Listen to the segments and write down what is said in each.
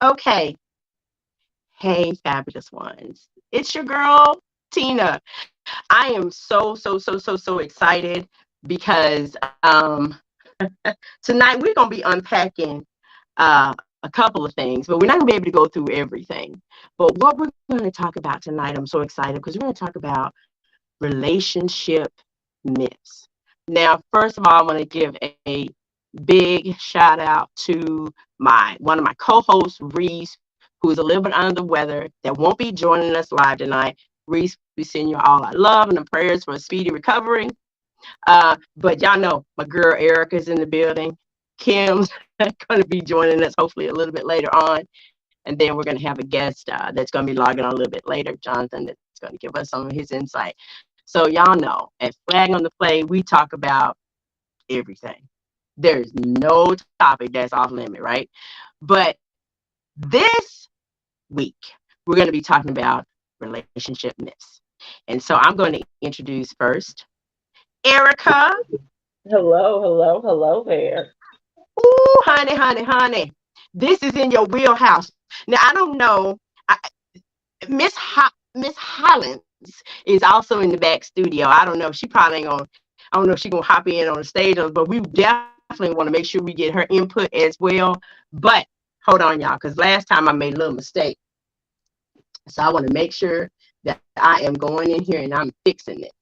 Okay. Hey, fabulous ones. It's your girl, Tina. I am so excited because tonight we're going to be unpacking a couple of things, but we're not going to be able to go through everything. But what we're going to talk about tonight, I'm so excited because we're going to talk about relationship myths. Now, first of all, I want to give a big shout out to my one of my co-hosts, Reese, who is a little bit under the weather, that won't be joining us live tonight. Reese, we send you all our love and the prayers for a speedy recovery. But y'all know my girl Erica's in the building. Kim's going to be joining us hopefully a little bit later on. And then we're going to have a guest that's going to be logging on a little bit later, Jonathan, that's going to give us some of his insight. So y'all know at Flag on the Play, we talk about everything. There's no topic that's off limit, right? But this week, we're going to be talking about relationship myths. And so I'm going to introduce first Erica. Hello there. Ooh, honey. This is in your wheelhouse. Now, I don't know. I, Miss Hollins is also in the back studio. I don't know. She probably ain't gonna. I don't know if she's gonna hop in on the stage, but we definitely want to make sure we get her input as well. But hold on, y'all, because last time I made a little mistake. So I want to make sure that I am going in here and I'm fixing it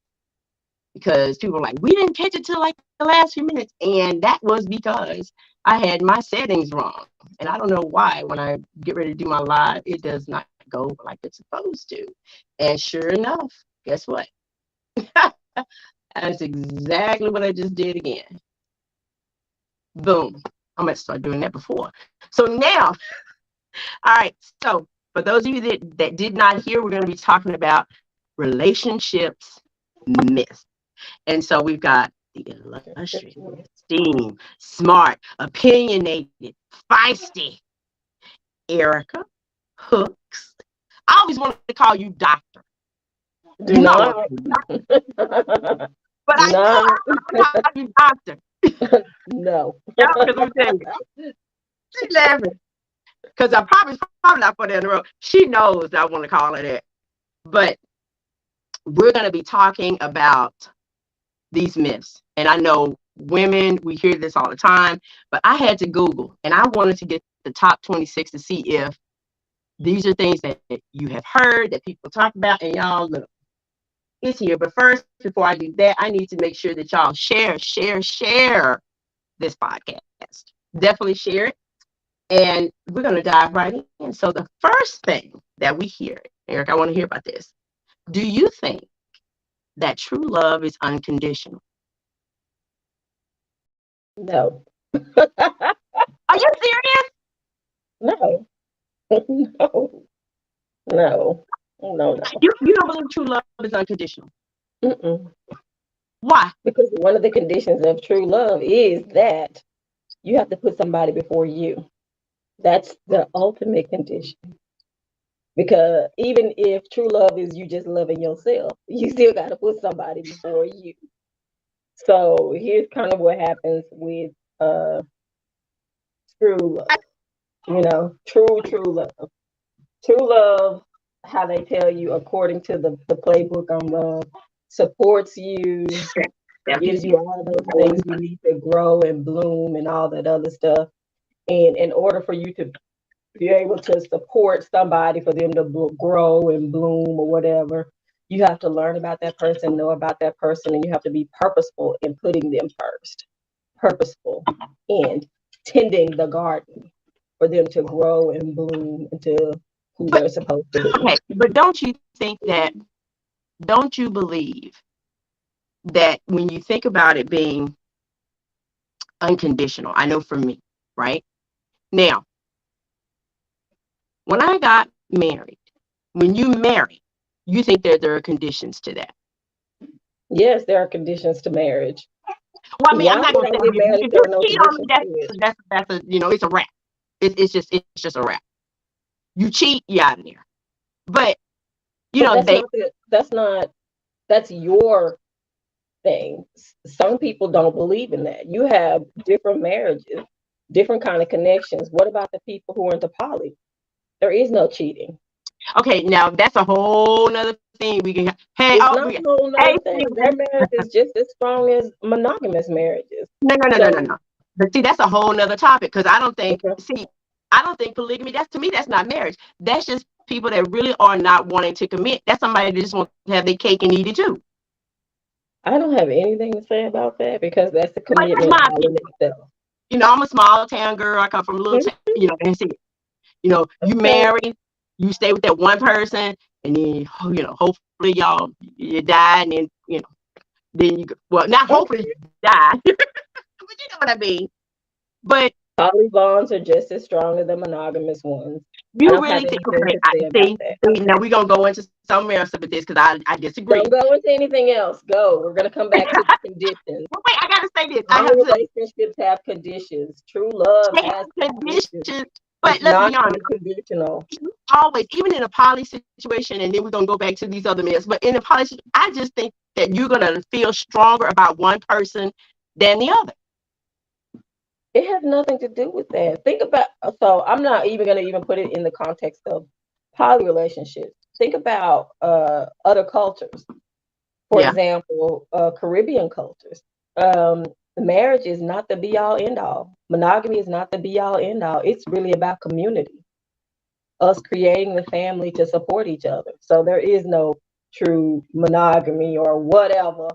because people are like, we didn't catch it till like the last few minutes, and that was because I had my settings wrong, and I don't know why. When I get ready to do my live, it does not go like it's supposed to. And sure enough, guess what? That's exactly what I just did again. Boom. I'm gonna start doing that before. So now, all right. So for those of you that did not hear, we're going to be talking about relationships myths. And so we've got the illustrious, esteemed, smart, opinionated, feisty Erica Hooks. I always wanted to call you doctor. You know I want No, to call you doctor, but I knew no, I was going to call you doctor. no. Yeah, because I'm telling you, she's laughing. Because I probably not put that in the room. She knows that I want to call her that. But we're going to be talking about these myths. And I know women, we hear this all the time, but I had to Google and I wanted to get the top 26 to see if these are things that you have heard that people talk about. And y'all, look, it's here. But first, before I do that, I need to make sure that y'all share this podcast. Definitely share it. And we're going to dive right in. So, the first thing that we hear, Eric, I want to hear about this. Do you think that true love is unconditional? No. Are you serious? No. No. No. No. You don't believe true love is unconditional? Mm-mm. Why? Because one of the conditions of true love is that you have to put somebody before you. That's the ultimate condition. Because even if true love is you just loving yourself, you still got to put somebody before you. So here's kind of what happens with uh true love. True love. True love, how they tell you according to the playbook on love, supports you, gives you all those things you need to grow and bloom and all that other stuff. And in order for you to be able to support somebody, for them to grow and bloom or whatever, you have to learn about that person, know about that person, and you have to be purposeful in putting them first. Purposeful and tending the garden for them to grow and bloom into who But they're supposed to be. okay, but don't you think that? Don't you believe that when you think about it being unconditional? I know for me, right now, when I got married, when you marry, you think that there are conditions to that. Yes, there are conditions to marriage. Well, I mean, I'm Why not would gonna I say get married if if there you are no cheat on me, conditions to it? that's a it's a wrap. It's just a wrap. You cheat, you out of there. But But that's they not that's your thing. Some people don't believe in that. You have different marriages, different kind of connections. What about the people who are into poly? There is no cheating. Okay, now that's a whole nother thing we can. Hey, It's oh, not a whole hey, nother thing. Their marriage is just as strong as monogamous marriages. no, no, no, no, no, So no. But see, that's a whole nother topic because I don't think. okay, See, I don't think polygamy. That's to me, that's not marriage. That's just people that really are not wanting to commit. That's somebody that just wants to have their cake and eat it too. I don't have anything to say about that because that's a But that's commitment my all in opinion. itself. I'm a small town girl. I come from a little town. Mhm. And see, you Okay. marry, you stay with that one person, and then hopefully you die, and then then you go, well, not hopefully Okay. you die, but you know what I mean. But Poly bonds are just as strong as the monogamous ones. I you don't have really think, anything okay, to I say about that. see, now we're gonna go into somewhere else with this because I Don't disagree. go into anything else. Go. We're going to come back to the conditions. But wait, I gotta say this. I All have to relationships have conditions. True love say has conditions. conditions, but It's let's not be honest. unconditional. Always, even in a poly situation, and then we're gonna go back to these other myths. But in a poly, I just think that you're gonna feel stronger about one person than the other. It has nothing to do with that. Think about, so I'm not even going to even put it in the context of poly relationships. Think about other cultures. For Yeah. example, Caribbean cultures. Um, Marriage is not the be all end all. Monogamy is not the be all end all. It's really about community, us creating the family to support each other. So there is no true monogamy or whatever.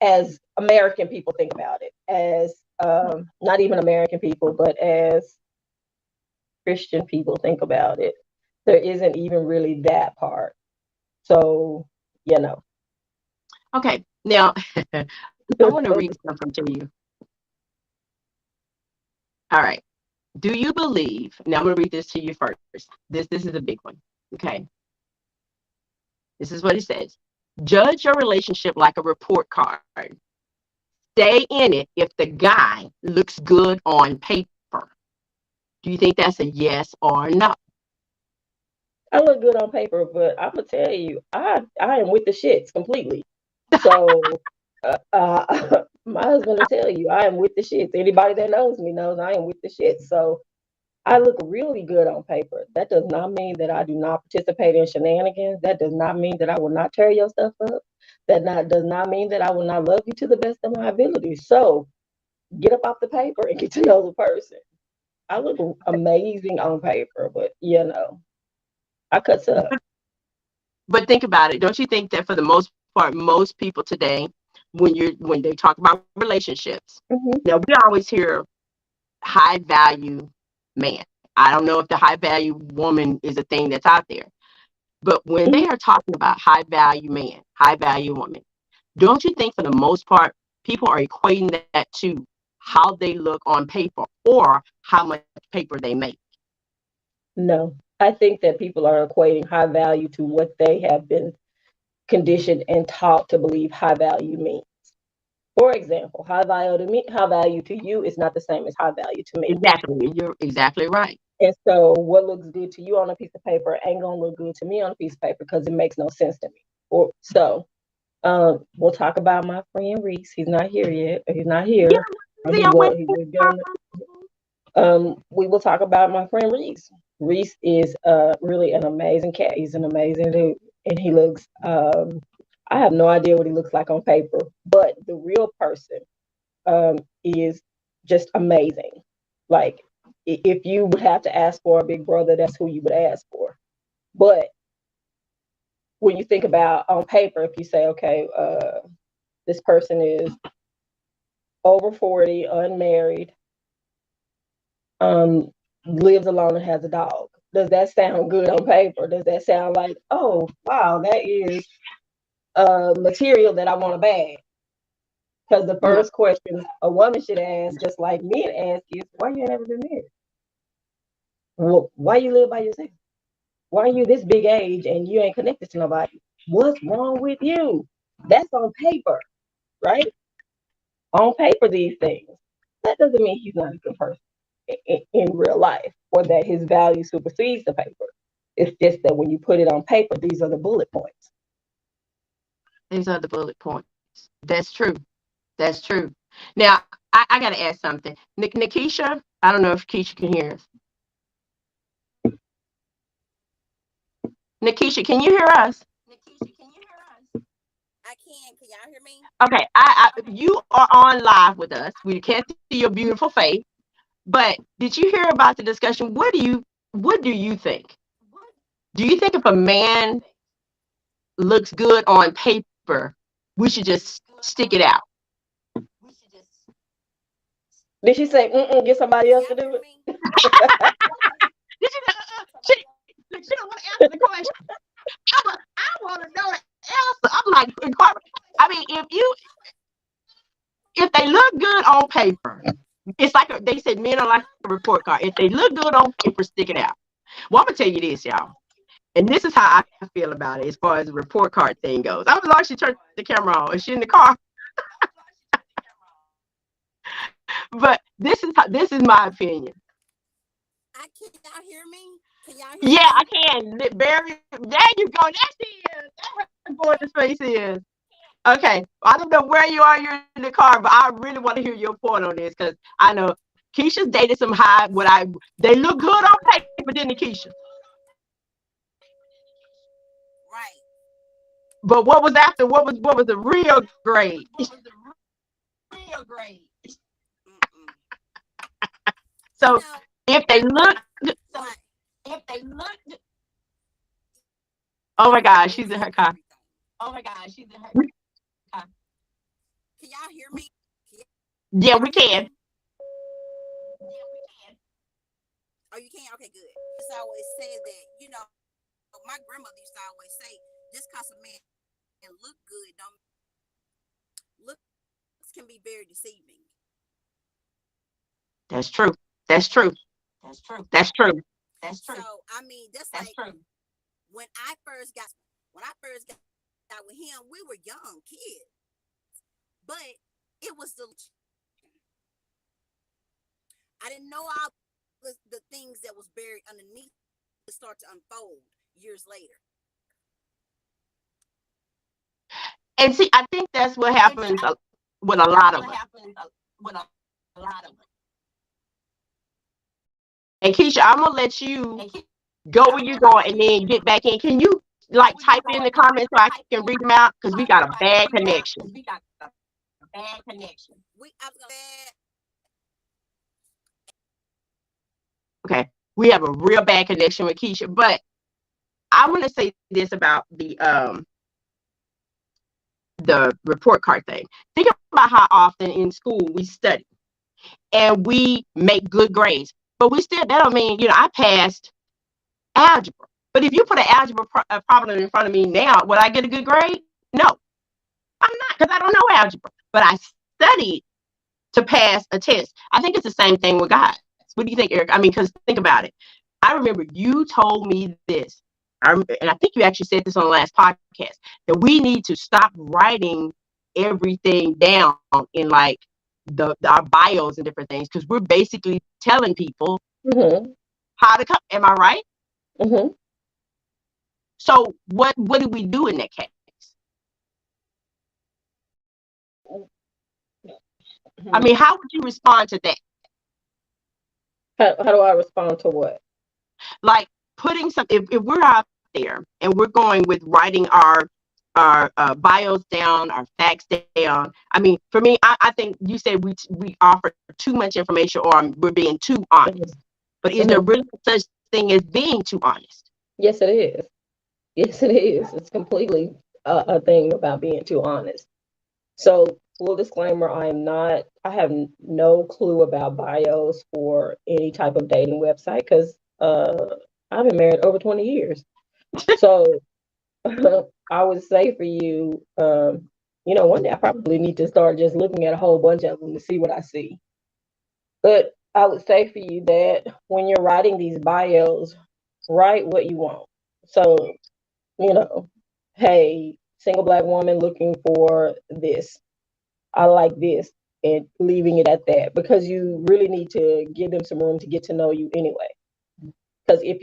As American people think about it, as not even American people, but as Christian people think about it, there isn't even really that part. So, you know. Okay. Now I want to read something to you. All right. Do you believe? Now I'm gonna read this to you first. This is a big one. Okay. This is what it says. Judge your relationship like a report card. Stay in it if the guy looks good on paper. Do you think that's a yes or no? I look good on paper, but I'm gonna tell you, I am with the shits completely. So, my husband will tell you, I am with the shits. Anybody that knows me knows I am with the shits. So, I look really good on paper. That does not mean that I do not participate in shenanigans. That does not mean that I will not tear your stuff up. Does not mean that I will not love you to the best of my ability. So, get up off the paper and get to know the person. I look amazing on paper, but I cut up. But think about it. Don't you think that for the most part, most people today, when they talk about relationships, Mm-hmm. now we always hear high value man. I don't know if the high value woman is a thing that's out there, but when they are talking about high value man, high value woman, don't you think for the most part, people are equating that to how they look on paper or how much paper they make? No, I think that people are equating high value to what they have been conditioned and taught to believe high value means. For example, high value to you is not the same as high value to me. Exactly. You're exactly right. And so, what looks good to you on a piece of paper ain't gonna look good to me on a piece of paper because it makes no sense to me. Or so, we'll talk about my friend Reese. He's not here yet. He's not Yeah, here. see, I went. He will get on. We will talk about my friend Reese. Reese is really an amazing cat. He's an amazing dude, and he looks. I have no idea what he looks like on paper, but the real person is just amazing. Like if you would have to ask for a big brother, that's who you would ask for. But when you think about on paper, if you say, okay, this person is over 40, unmarried, um, lives alone and has a dog. Does that sound good on paper? Does that sound like, oh wow, that is material that I want to bag? Because the No, first question a woman should ask, just like men ask, is why you ain't ever been married? Well, why you live by yourself? Why are you this big age and you ain't connected to nobody? What's wrong with you? That's on paper, right? On paper, these things. That doesn't mean he's not a good person in real life or that his value supersedes the paper. It's just that when you put it on paper, these are the bullet points. these are the bullet points. That's true. That's true. Now, I got to ask something. Nikisha, I don't know if Keisha can hear us. Nikisha, can you hear us? I can. Can y'all hear me? Okay, you are on live with us. We can't see your beautiful face, but did you hear about the discussion? What do you think? Do you think if a man looks good on paper, we should just stick it out? Did she say, get somebody Can else to y'all do hear it? me? Did you? She don't want to answer the question. I want to know the answer. I'm like, I mean, if they look good on paper, it's like they said, men are like a report card. If they look good on paper, stick it out. Well, I'm gonna tell you this, y'all, and this is how I feel about it as far as the report card thing goes. I'm sorry, she turned the camera on. Is she in the car? But this is my opinion. Can y'all hear me? Can y'all hear Yeah, me? I can. Very. There you go. That's it. That's what gorgeous face is. Okay, I don't know where you are. You're in the car, but I really want to hear your point on this because I know Keisha's dated some high. They look good on paper, didn't they, Keisha? Right. But what was after? What was the real grade? Mm-mm. You So know, if they look, like oh y'all my just gosh, she's in overthink her car. everything. Can y'all hear me? Can Yeah, y'all we hear can. me? Oh, you can? Okay, good. Just always say that, my grandmother used to always say, just cause a man look good, don't looks can be very deceiving. That's true. That's true. That's true. So I mean, that's like when I first got when I first got with him, we were young kids, but it was I didn't know all the things that was buried underneath to start to unfold years later. And see, I think that's what happens with a lot of us. And Keisha, I'm gonna let you go where you're going and then get back in. Can you like type in the comments so I can read them out? Because we got a bad connection. I was gonna say, Okay. We have a real bad connection with Keisha. But I want to say this about the report card thing. Think about how often in school we study and we make good grades. But that don't mean, I passed algebra. But if you put an algebra problem in front of me now, will I get a good grade? No, I'm not because I don't know algebra. But I studied to pass a test. I think it's the same thing with God. What do you think, Eric? I mean, because think about it. I remember you told me this, and I think you actually said this on the last podcast, that we need to stop writing everything down in like our bios and different things because we're basically telling people Mm-hmm. how to come. Am I right? Mm-hmm. So what do we do in that case? I mean, how would you respond to that? How do I respond to what? Like putting some if we're out there and we're going with writing our bios down, our facts down. I mean, for me, I think you said we offer too much information or we're being too honest. But is there Mm-hmm. really such thing as being too honest? Yes, it is. Yes, it is. It's completely a thing about being too honest. So, full disclaimer, I have no clue about bios for any type of dating website because I've been married over 20 years. So, I would say for you, one day I probably need to start just looking at a whole bunch of them to see what I see. But I would say for you that when you're writing these bios, write what you want. So, you know, hey, single black woman looking for this. I like this, and leaving it at that because you really need to give them some room to get to know you anyway. Because if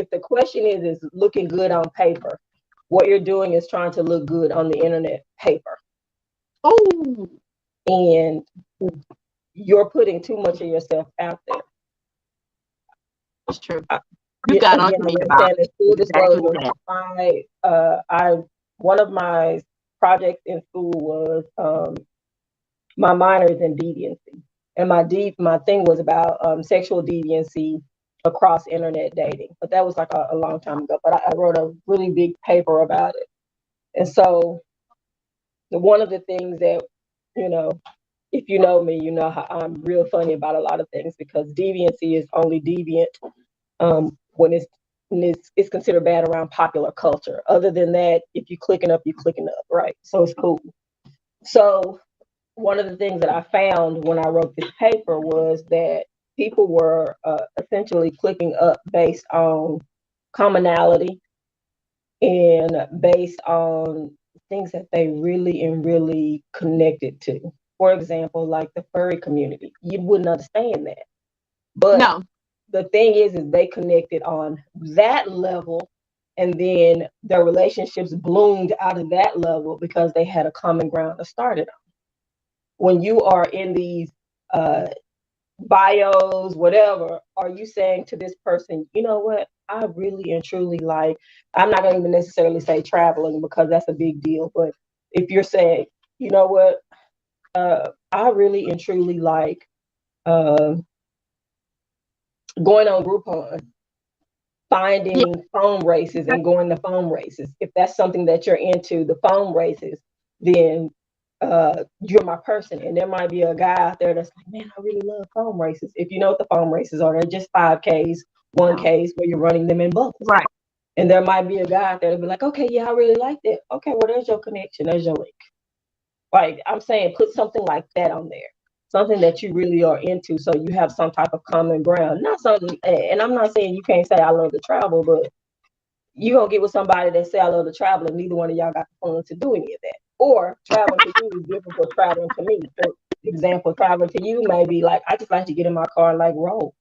the question is looking good on paper, what you're doing is trying to look good on the internet paper, Oh, and you're putting too much of yourself out there. it's true. You Yeah, got on again, to I'm me gonna about say this full exactly disclosure. that. I one of my projects in school was my minor is in deviancy, and my thing was about sexual deviancy across internet dating. But that was like a long time ago. But I wrote a really big paper about it, and so one of the things that you know, if you know me, you know how I'm real funny about a lot of things because deviancy is only deviant when it's considered bad around popular culture. Other than that, if you're clicking up, you're clicking up, right? So it's cool. So one of the things that I found when I wrote this paper was that people were essentially clicking up based on commonality and based on things that they really and really connected to. For example, like the furry community, you wouldn't understand that. But No, the thing is they connected on that level, and then their relationships bloomed out of that level because they had a common ground to start it on. When you are in these uh, bios, whatever, are you saying to this person, you know what? I really and truly like, I'm not going to even necessarily say traveling because that's a big deal. But if you're saying, you know what? I really and truly like uh, going on Groupon, yeah, finding foam races and going to foam races. If that's something that you're into, the foam races, then you're my person. And there might be a guy out there that's like, man, I really love foam races. If you know what the foam races are, they're just 5Ks, no, 1Ks where you're running them in bubbles. right. And there might be a guy out there that'll be like, okay, yeah, I really like that. Okay, well, there's your connection. There's your link. Like I'm saying, put something like that on there. Something that you really are into, so you have some type of common ground. Not something, and I'm not saying you can't say I love to travel, but you gonna get with somebody that say I love to travel, and neither one of y'all got the funds to do any of that. Or traveling to you is different from traveling to me. For example, traveling to you may be like I just like to get in my car and like roll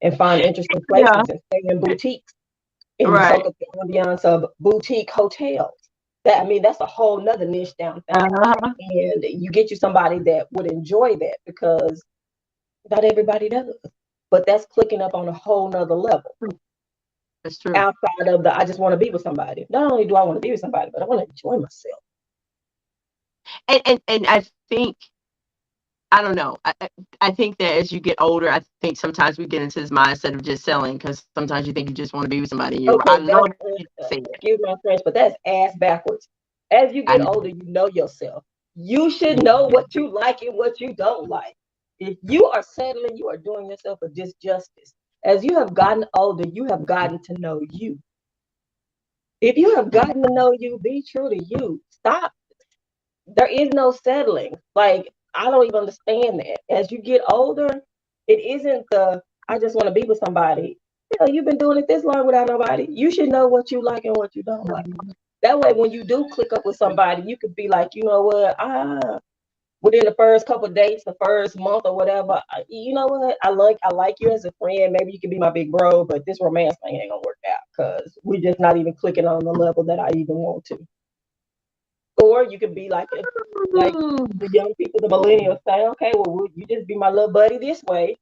and find interesting Yeah, places and stay in boutiques and soak right. up the ambiance of boutique hotels. That I mean, that's a whole nother niche down south. Uh-huh. And you get you somebody that would enjoy that because not everybody does. But that's clicking up on a whole nother level That's true. outside of the I just want to be with somebody. Not only do I want to be with somebody, but I want to enjoy myself. And I think I don't know. I think that as you get older, I think sometimes we get into this mindset of just selling because sometimes you think you just want to be with somebody. And you're, I Okay, love that's you say that. excuse my French, but that's ass backwards. As you I get know. older, you know yourself. You should Yeah. know what you like and what you don't like. If you are settling, you are doing yourself a disjustice. As you have gotten older, you have gotten to know you. If you have gotten to know you, be true to you. Stop. There is no settling. Like, I don't even understand that. As you get older, it isn't the I just want to be with somebody. You know, you've been doing it this long without nobody. You should know what you like and what you don't like. That way, when you do click up with somebody, you could be like, you know what, within the first couple of dates, the first month or whatever, you know what, I like you as a friend. Maybe you could be my big bro, but this romance thing ain't gonna work out because we're just not even clicking on the level that I even want to. Or you could be like the young people, the millennials say, okay, well, you just be my little buddy this way.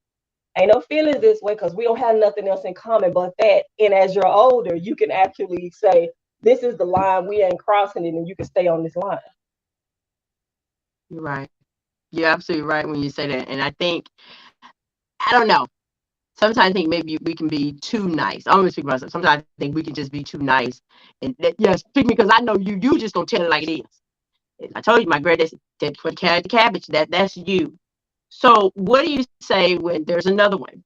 Ain't no feelings this way because we don't have nothing else in common but that. And as you're older, you can actually say, this is the line, we ain't crossing it, and you can stay on this line. You're right. You're absolutely right when you say that. And I think, I don't know. Sometimes I think maybe we can be too nice. I'm gonna speak about myself. Sometimes I think we can just be too nice. And that, yes, speak me because I know you just gonna tell it like it is. I told you my granddad said for carrot the cabbage. That's you. So what do you say when there's another one?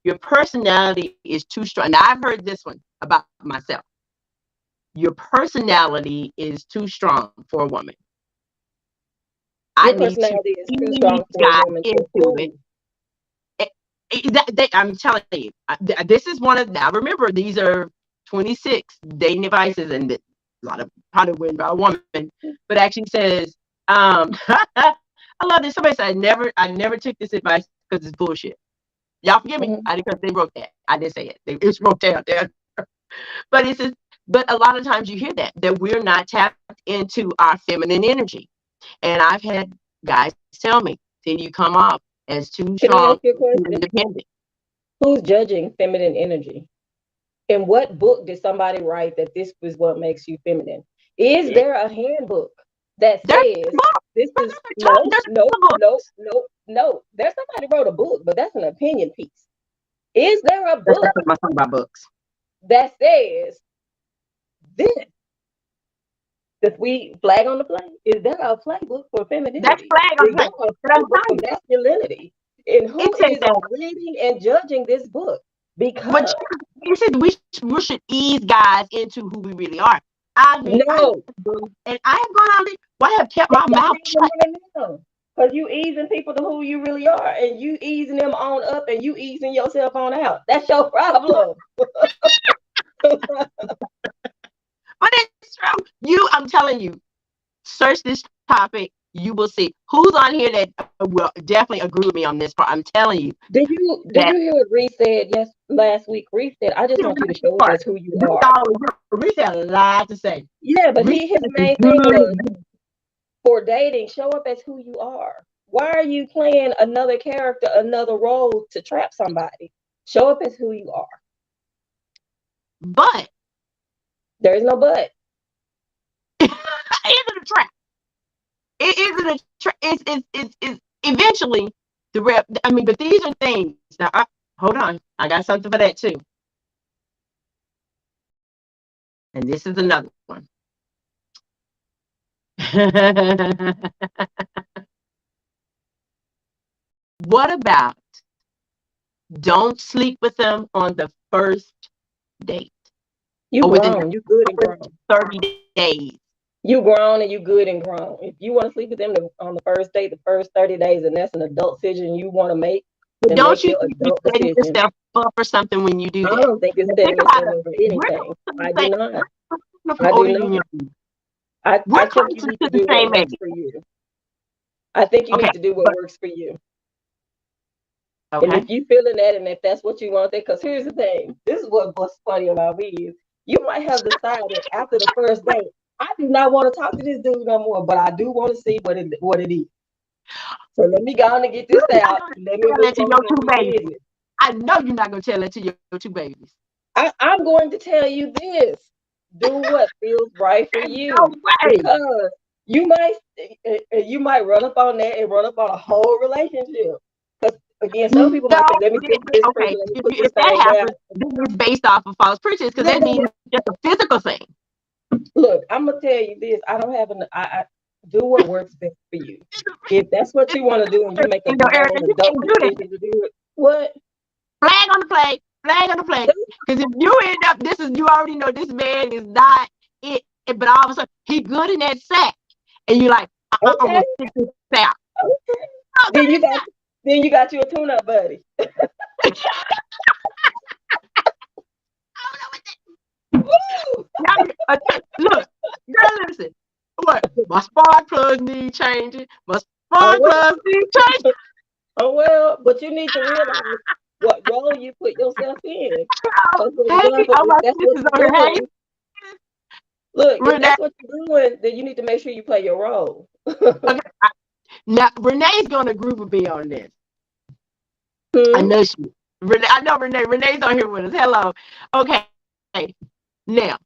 Your personality is too strong. Now I've heard this one about myself. Your personality is too strong for a woman. I Your need to personality is too ease strong for a God woman to into it. who? I'm telling you, this is one of, now remember, these are 26 dating advices, and a lot of probably written by a woman, but actually says, I love this. Somebody said, I never took this advice because it's bullshit. Y'all forgive me. Mhm. I because they wrote that. I didn't say it. It's wrote down there. But it's just, but a lot of times you hear that we're not tapped into our feminine energy. And I've had guys tell me, then you come off as too Can I ask strong, you a too question? independent. Who's judging feminine energy? In what book did somebody write that this is what makes you feminine? Is there a handbook that There's says this is no, there's no, no, books. no, no? There's somebody wrote a book, but that's an opinion piece. Is there a That's book my song about books. that says this? That we flag on the play? Is there a playbook for That's femininity? flag on Is there play. a But I'm playbook for telling you, masculinity? And who it says is that. reading and judging this book? But Because you said we should ease guys into who we really are. I mean, no, and I have gone out there. Why have kept that's my what's mouth shut? happening right now. Because you easing people to who you really are, and you easing them on up, and you easing yourself on out. That's your problem. But it's true. I'm telling you, search this topic. You will see who's on here that will definitely agree with me on this part. I'm telling you Did that. you hear what Reese said last week? Reese said, "I just want you to show up Part. as who you are." Reese had a lot to say. Yeah, but Reese his is main thing was good. for dating, show up as who you are. Why are you playing another character, another role to trap somebody? Show up as who you are. But There is no but. it isn't a trap. It isn't a trap. It's eventually the rep. I mean, but these are things. Now, hold on. I got something for that too. And this is another one. What about don't sleep with them on the first date You or within grown. You good and the grown. first 30 days? You grown and you good and grown. If you want to sleep with them on the first date, the first 30 days, and that's an adult decision you want to make, But then don't make you your think you're adult setting decision. yourself up for something when you do I that? don't think it's Now setting think about yourself it. up for We're anything. close to the I do same. not. We're from I do older than you. not. I We're think you close need to to the do what same age. works for you. I think you Okay, need to do what but works for you. And okay. if you feeling that and if that's what you want, because here's the thing. This is what's funny about me is you might have decided after the first date, I do not want to talk to this dude no more, but I do want to see what it is. So let me go on and get this You're not out. gonna Let me tell move that to on your about two this babies. business. I know you're not gonna tell that to your two babies. I'm going to tell you this. Do what feels right for There's you. no way. Because you might run up on that and run up on a whole relationship. Because again, some people No, might say, let me get this okay. person, let me If, put this if that thing down. happens, then it's based off of false pretense because No, that no, means no. it's just a physical thing. Look, I'm gonna tell you this. I don't have I do what works best for you. If that's what you want to do and you make a You know, Erica, grown you adult can't do that. decision to do it, what? Flag on the play. Flag on the play. Because if you end up, you already know this man is not it. But all of a sudden, he good in that sack. And you're like, I'm Okay, going to stick this out. okay. Oh, Then you got then you got you a tune-up buddy. Woo! look, girl, listen. What? My spark plugs need changing. My Oh spark well, plugs need changing. oh well, but you need to realize what role you put yourself in. Oh, So for hey, example, all if my that's what sisters on you're here. Hey, doing, look, if Renee. that's what you're doing, then you need to make sure you play your role. Okay. Now, Renee's going to agree with me on this. I Hmm? know she. I know Renee. Renee's on here with us. Hello. Okay. Now,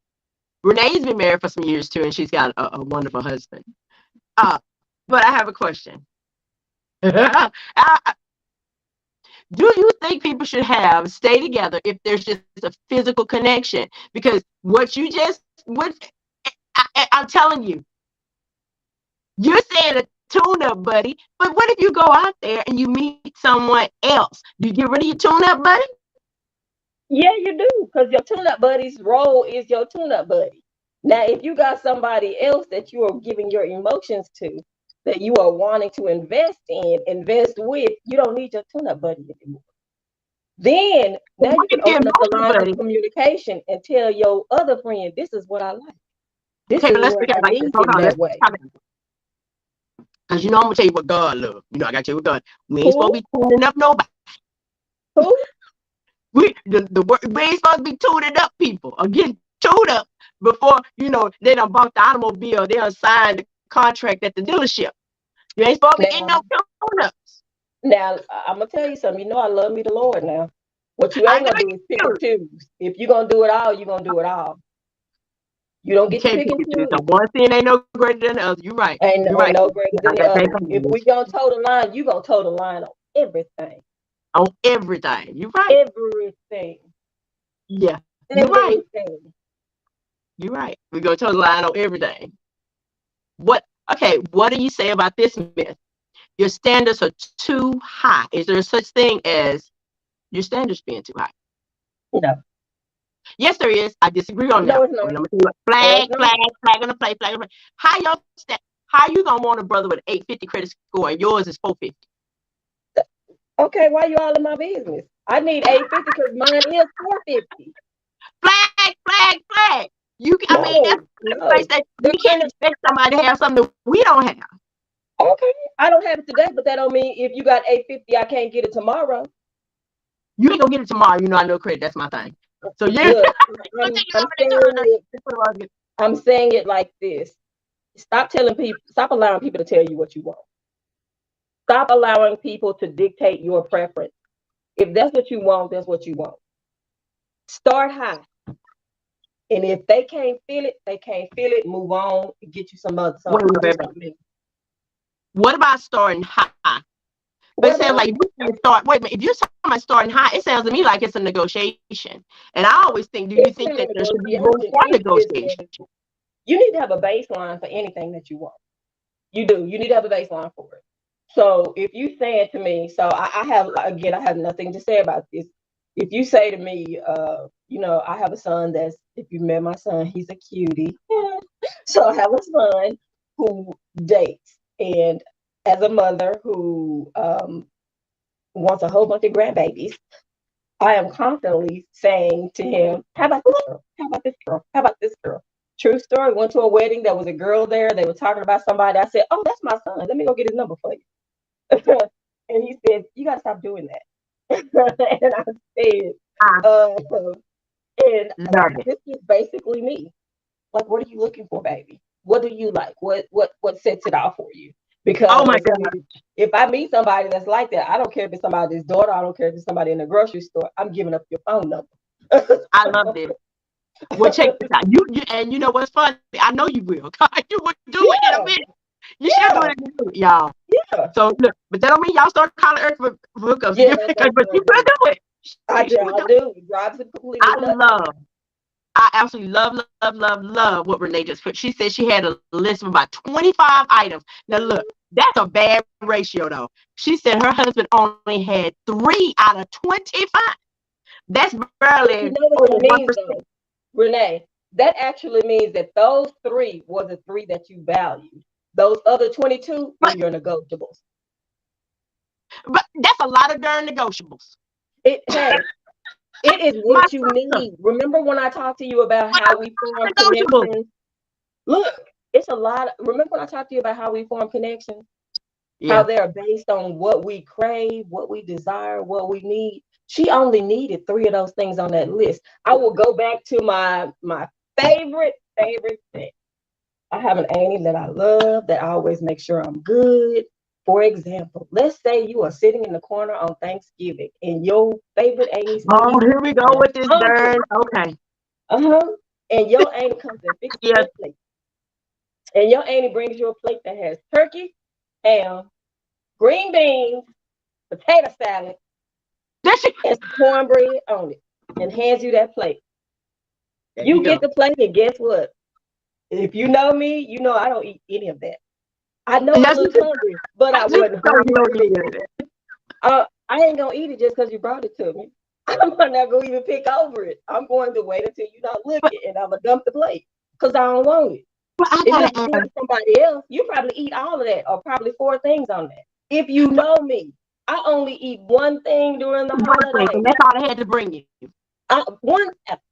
Renee's been married for some years too, and she's got a wonderful husband. But I have a question. Do you think people should stay together if there's just a physical connection? Because I'm telling you, you're saying a tune-up buddy, but what if you go out there and you meet someone else? Do you get rid of your tune-up buddy? Yeah, you do, because your tune-up buddy's role is your tune-up buddy. Now, if you got somebody else that you are giving your emotions to, that you are wanting to invest with, you don't need your tune-up buddy anymore. Then now What you can if your open up the emotional lines of buddy? communication and tell your other friend, this is what I like. This Okay, is but let's where look at I it like this. need Hold him on, let's that way. talk about it. Because I'm gonna tell you what God loves. I got to tell you what God. We ain't supposed Who? to be tuning up nobody. Who? We ain't supposed to be tuning up people or getting tuned up before they done bought the automobile. They done signed the contract at the dealership. You ain't supposed to be getting Now, no tune ups. now I'm gonna tell you something. You know I love me the Lord now. What you I ain't know gonna do is pick you. and choose. If you're gonna do it all, you're gonna do it all. You don't You get to can't pick pick and and choose. So choose. one sin ain't no greater than the other. You're right. Ain't, You're ain't right. no greater than I the got other. that If confused we gonna toe the line, you gonna toe the line on everything. on everything. You're right. Everything. Yeah. You're right. Everything. You're right. We're gonna toe the line on everything. What? Okay. What do you say about this myth? Your standards are too high. Is there such thing as your standards being too high? No. Yes, there is. I disagree on No, that it's one. not. I'm gonna tell you what. No, it's Flag, not. flag, flag on the play, flag on the play. How you gonna want a brother with 850 credit score and yours is 450? Okay, why you all in my business? I need 850 because mine is 450. Flag, flag, flag. I mean, that's No, the place no. that There we can't ain't expect somebody to have something that we don't have. okay. I don't have it today, but that don't mean if you got 850, I can't get it tomorrow. You ain't gonna get it tomorrow. You know, I know credit. That's my thing. So yeah, Look, I'm I'm taking I'm over the saying it. I'm saying it like this. Stop telling people. Stop allowing people to tell you what you want. Stop allowing people to dictate your preference. If that's what you want, that's what you want. Start high. And if they can't feel it, they can't feel it. Move on and get you some other Wait something. a Just minute. like me. What about starting high? But What it sounds about like you start. Wait a minute. If you're talking about starting high, it sounds to me like it's a negotiation. And I always think, do you it's think not a that there should be room negotiation? for It is negotiation? you need to have a baseline for anything that you want. You do. You need to have a baseline for it. So if you say it to me, so I have again, I have nothing to say about this. If you say to me, I have a son that's if you met my son, he's a cutie. So I have a son who dates, and as a mother who wants a whole bunch of grandbabies, I am constantly saying to him, "How about this girl? How about this girl? How about this girl?" True story. Went to a wedding. There was a girl there. They were talking about somebody. I said, "Oh, that's my son. Let me go get his number for you." And he said, "You got to stop doing that." And I said, I uh, and love it. this is basically me. Like, what are you looking for, baby? What do you like? What sets it off for you? Oh my Because God. if I meet somebody that's like that, I don't care if it's somebody's daughter. I don't care if it's somebody in the grocery store. I'm giving up your phone number. I love this. Well, check this out. You and you know what's funny? I know you will. You will do it in a Yeah, minute. You should do yeah, it in a minute, y'all. yeah, So look, but that don't mean y'all start calling Earth for hookups. yeah. That's what I'm But you gonna will do. do it. She will I do it. do. It drives me completely I nuts. love. I absolutely love what Renee just put. She said she had a list of about 25 items. Now look, that's a bad ratio though. She said her husband only had 3 out of 25. That's But you barely know what over that means, 1%. though, Renee? That actually means that those three were the three that you valued. Those other 22 were But your negotiables. that's a lot of darn negotiables. Hey, it is My what you sister, need. Remember when I talked to you about but how that's we a form lot of negotiables. connections? Look, it's a lot. Remember when I talked to you about how we form connections? How Yeah. they are based on what we crave, what we desire, what we need. She only needed three of those things on that list. I will go back to my favorite thing. I have an auntie that I love that I always make sure I'm good. For example, let's say you are sitting in the corner on Thanksgiving and your favorite auntie Oh, sees here we go you with this hungry. darn. Okay. Uh-huh. And your auntie comes and fixes Yeah. your plate. And your auntie brings you a plate that has turkey, ham, green beans, potato salad, There she, and some cornbread on it, and hands you that plate. there you You get go. the plate, and guess what? If you know me, you know I don't eat any of that. I know And I that's looked hungry, but I I just wasn't know you hungry. don't need it. I ain't gonna eat it just because you brought it to me. I'm not gonna even pick over it. I'm going to wait until you're not But, looking, and I'm gonna dump the plate because I don't want it. but I If it gotta was good ask to somebody else, you probably eat all of that, or probably four things on that. If you know me, I only eat one thing during the one thing, holiday. and that's all I had to bring you.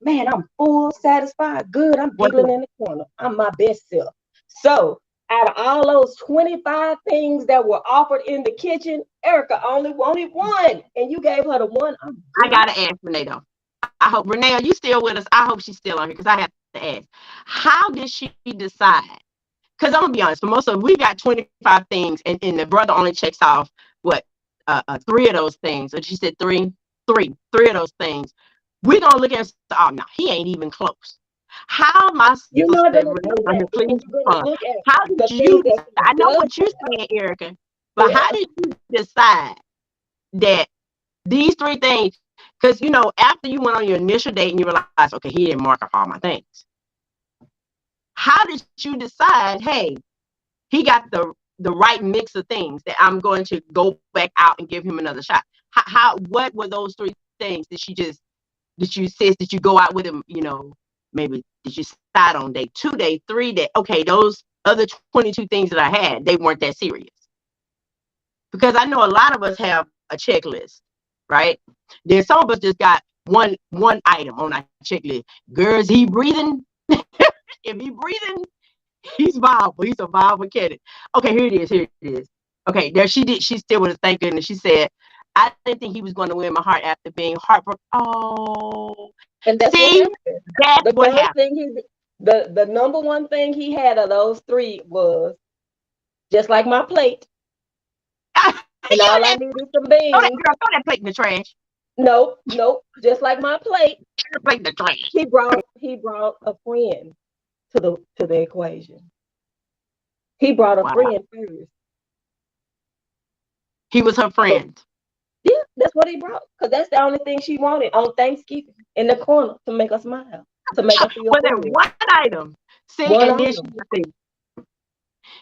Man, I'm full, satisfied, good. I'm What's giggling in the corner. I'm my best self. So, out of all those 25 things that were offered in the kitchen, Erica only wanted one, and you gave her the one. I'm I good. gotta ask Renee though. I hope Renee, are you still with us? I hope she's still on here because I have to ask. How did she decide? Because I'm gonna be honest, for most of we got 25 things, and the brother only checks off what 3 of those things. So she said 3. three of those things, we're gonna look at and say, oh no, he ain't even close. How my You're sister, not gonna do that please because you're gonna respond. look at How the did you things that decide? he I know does. what you're saying, Erica, but Yeah. how did you decide that these three things? Because after you went on your initial date and you realized, okay, he didn't mark off all my things. How did you decide, hey, he got the right mix of things that I'm going to go back out and give him another shot? What were those three things that did you go out with him, maybe did you decide on day 2, day 3, day, okay, those other 22 things that I had, they weren't that serious? Because I know a lot of us have a checklist, right? There's some of us just got one item on our checklist. Girls, he breathing. If he breathing, he's viable. He's a viable candidate. Okay, here it is. Here it is. Okay, there she did. She still was thank goodness. She said, I didn't think he was going to win my heart after being heartbroken. Oh, And that's what see, happened. that's The what first happened. thing the number one thing he had of those three was just like my plate, and all I need is some beans. Throw that plate in the trash. Nope, nope. Just like my plate, Throw the plate in the trash. he brought a friend to the equation. He brought a Wow. friend first. He was her So friend. yeah, that's what he brought. Because that's the only thing she wanted on Thanksgiving in the corner to make us smile, to make us feel Was that good. one item? See, One and then she item.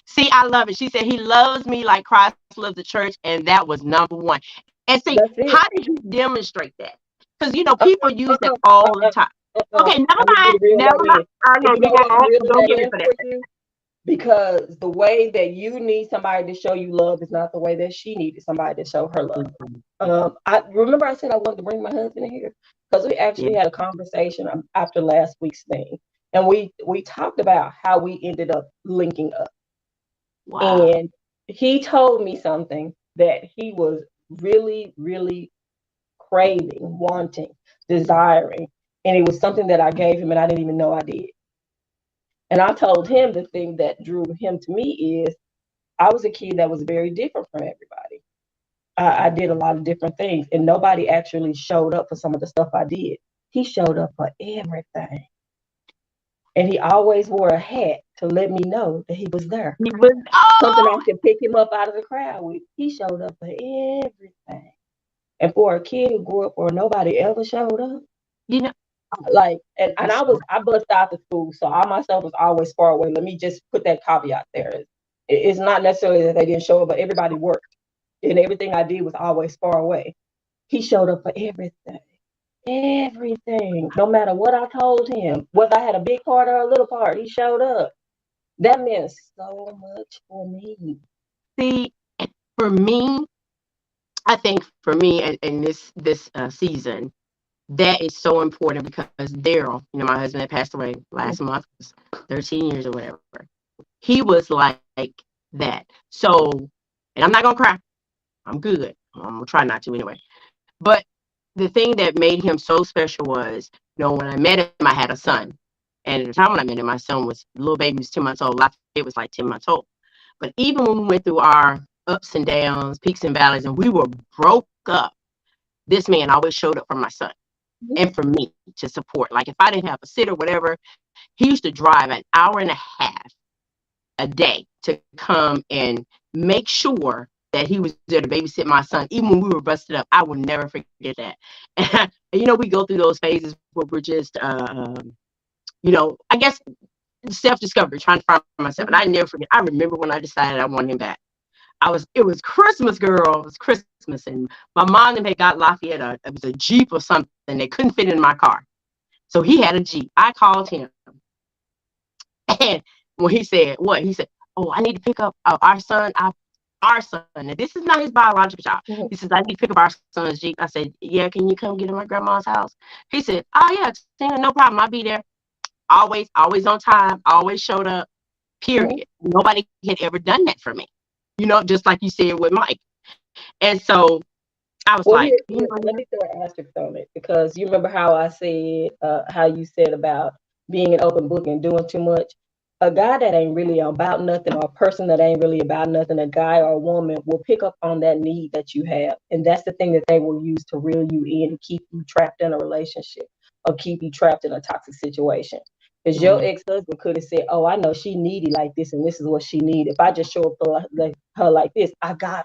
see, I love it. She said he loves me like Christ loves the church, and that was number one. And see, That's how it. did you demonstrate that? Because Uh, people use that uh, all uh, the time. Okay, I need you to reel never that mind. in. I know You you're know why I'm reeling don't that get me in for that. for you? Because the way that you need somebody to show you love is not the way that she needed somebody to show her love. I remember I said I wanted to bring my husband in here because we Yeah. actually had a conversation after last week's thing, and we talked about how we ended up linking up, Wow. and he told me something that he was really, really craving, wanting, desiring, and it was something that I gave him, and I didn't even know I did. And I told him the thing that drew him to me is I was a kid that was very different from everybody. I did a lot of different things, and nobody actually showed up for some of the stuff I did. He showed up for everything. And he always wore a hat to let me know that he was there. He was Something I could pick him up out of the crowd with. He showed up for everything. And for a kid who grew up where nobody ever showed up, you know like, and I bust out the school, so I myself was always far away. Let me just put that caveat there. It's not necessarily that they didn't show up, but everybody worked, and everything I did was always far away. He showed up for everything, everything. No matter what I told him, whether I had a big part or a little part, he showed up. That meant so much for me. see, for me, I think for me in this season, that is so important because Daryl, my husband that passed away last month, was 13 years or whatever. He was like that. So, and I'm not gonna cry. I'm good. I'm gonna try not to anyway. But the thing that made him so special was, when I met him, I had a son. And at the time when I met him, my son was, the little baby was 10 months old. Lafayette was like 10 months old. But even when we went through our ups and downs, peaks and valleys, and we were broke up, this man always showed up for my son and for me to support. Like if I didn't have a sitter, whatever, he used to drive an hour and a half a day to come and make sure that he was there to babysit my son, even when we were busted up. I will never forget that. And we go through those phases where we're just, I guess self-discovery, trying to find myself. And I never forget. I remember when I decided I want him back. It was Christmas, girl. It was Christmas, and my mom and they got Lafayette. It was a Jeep or something. They couldn't fit in my car, so he had a Jeep. I called him, and when he said what, he said, "Oh, I need to pick up our son. Our son. And this is not his biological child." Mhm. He says, "I need to pick up our son's Jeep." I said, "Yeah, can you come get in my grandma's house?" He said, "Oh yeah, Tina, no problem. I'll be there." Always on time. Always showed up. Mhm. Period. Nobody had ever done that for me. Just like you said with Mike. And so I was Well, like, here, let me throw an asterisk on it because you remember how I said, how you said about being an open book and doing too much. a guy that ain't really about nothing, or a person that ain't really about nothing, a guy or a woman will pick up on that need that you have. And that's the thing that they will use to reel you in and keep you trapped in a relationship or keep you trapped in a toxic situation. Because your Mm-hmm. ex-husband could have said, oh, I know she needy like this and this is what she need. If I just show up for her like this, I got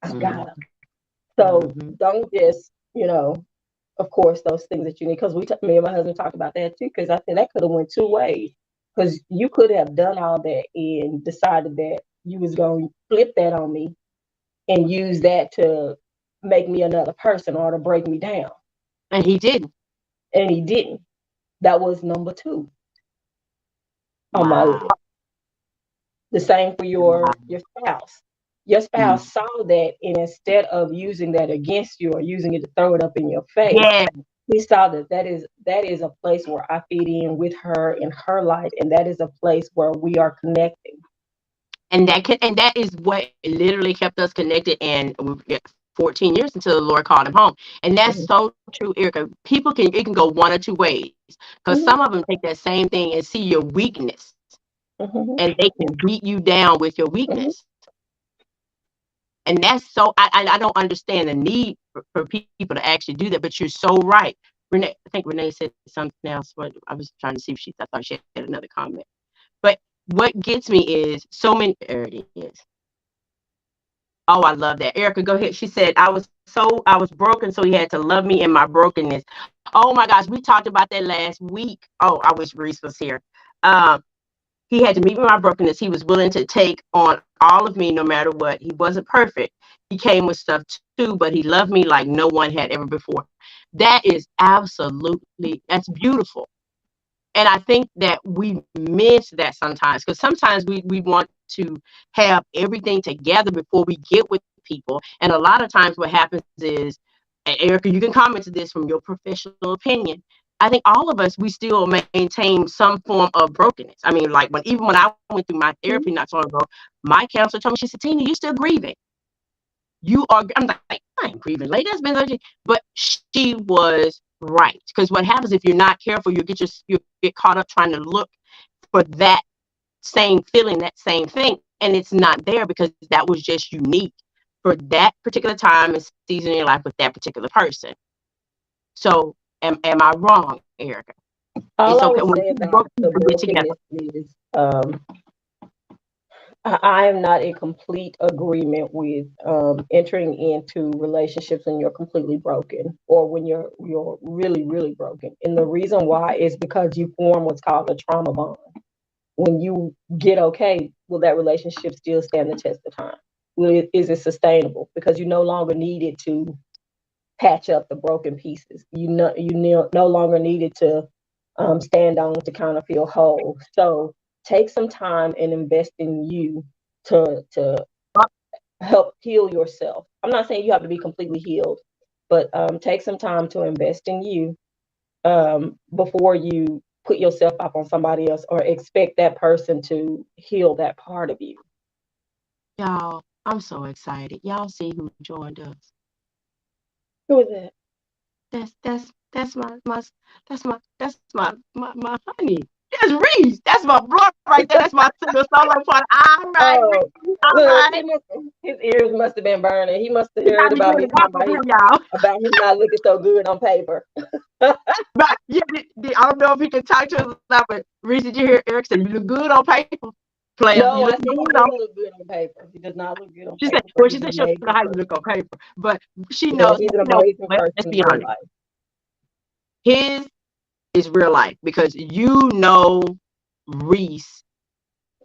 her. So Mm-hmm. don't just, of course, those things that you need. Because me and my husband talked about that too. Because I said that could have went two ways. Because you could have done all that and decided that you was going to flip that on me and use that to make me another person or to break me down. And he didn't. And he didn't. That was number two on my list. Wow. The same for Wow. your spouse. Your Mm. spouse saw that, and instead of using that against you or using it to throw it up in your face, Yeah. he saw that that is a place where I fit in with her in her life, and that is a place where we are connecting. And that is what literally kept us connected, and we get 14 years until the Lord called him home. And that's Mhm. so true, Erica. It can go one or two ways, because Mhm. some of them take that same thing and see your weakness, Mhm. and they can beat you down with your Mhm. weakness. And that's so I don't understand the need for people to actually do that, but you're so right. Renee, I think Renee said something else, but I was trying to see if I thought she had another comment. But what gets me is so many, there it is. Oh, I love that. Erica, go ahead. She said, I was broken, so he had to love me in my brokenness. Oh my gosh, we talked about that last week. Oh, I wish Reese was here. Um, he had to meet me in my brokenness. He was willing to take on all of me no matter what. He wasn't perfect. He came with stuff too, but he loved me like no one had ever before. That is that's beautiful. And I think that we miss that sometimes, because sometimes we want to have everything together before we get with people. And a lot of times what happens is, and Erica, you can comment to this from your professional opinion. I think all of us, we still maintain some form of brokenness. I mean, like even when I went through my therapy not so long ago, my counselor told me, she said, Tina, you're still grieving. I'm like, I ain't grieving. Lady, that's been 30. But she was right. Because what happens if you're not careful, you get caught up trying to look for that same feeling, that same thing. And it's not there, because that was just unique for that particular time and season in your life with that particular person. So am I wrong, Erica? It's All I okay would when say about both the people get together. brokenness is, I am not in complete agreement with entering into relationships when you're completely broken or when you're really really broken. And the reason why is because you form what's called a trauma bond. When you get okay, will that relationship still stand the test of time? Is it sustainable? Because you no longer need it to patch up the broken pieces. No longer needed to stand on to kind of feel whole. So take some time and invest in you to help heal yourself. I'm not saying you have to be completely healed, but take some time to invest in you before you put yourself up on somebody else or expect that person to heal that part of you. Y'all, I'm so excited. Y'all see who joined us. Who is that? That's my honey. That's Reese. That's my blood right there. That's my single solo part. All right, Oh, Reese. All look, right. his ears must have been burning. He must have He heard got me about doing me the walk talking over here, y'all. about him not looking so good on paper. But yeah, I don't know if he can talk to us or not, but Reese, did you hear Eric say you look good on paper? Player, you No, look I said he good on. didn't look good on paper. He does not look good on She said, paper, but well, she he's an said she don't know amazing how you look person. on paper, but she Yeah, knows. he's an You know amazing what? person Let's in be real honest. life. His is real life, because you know Reese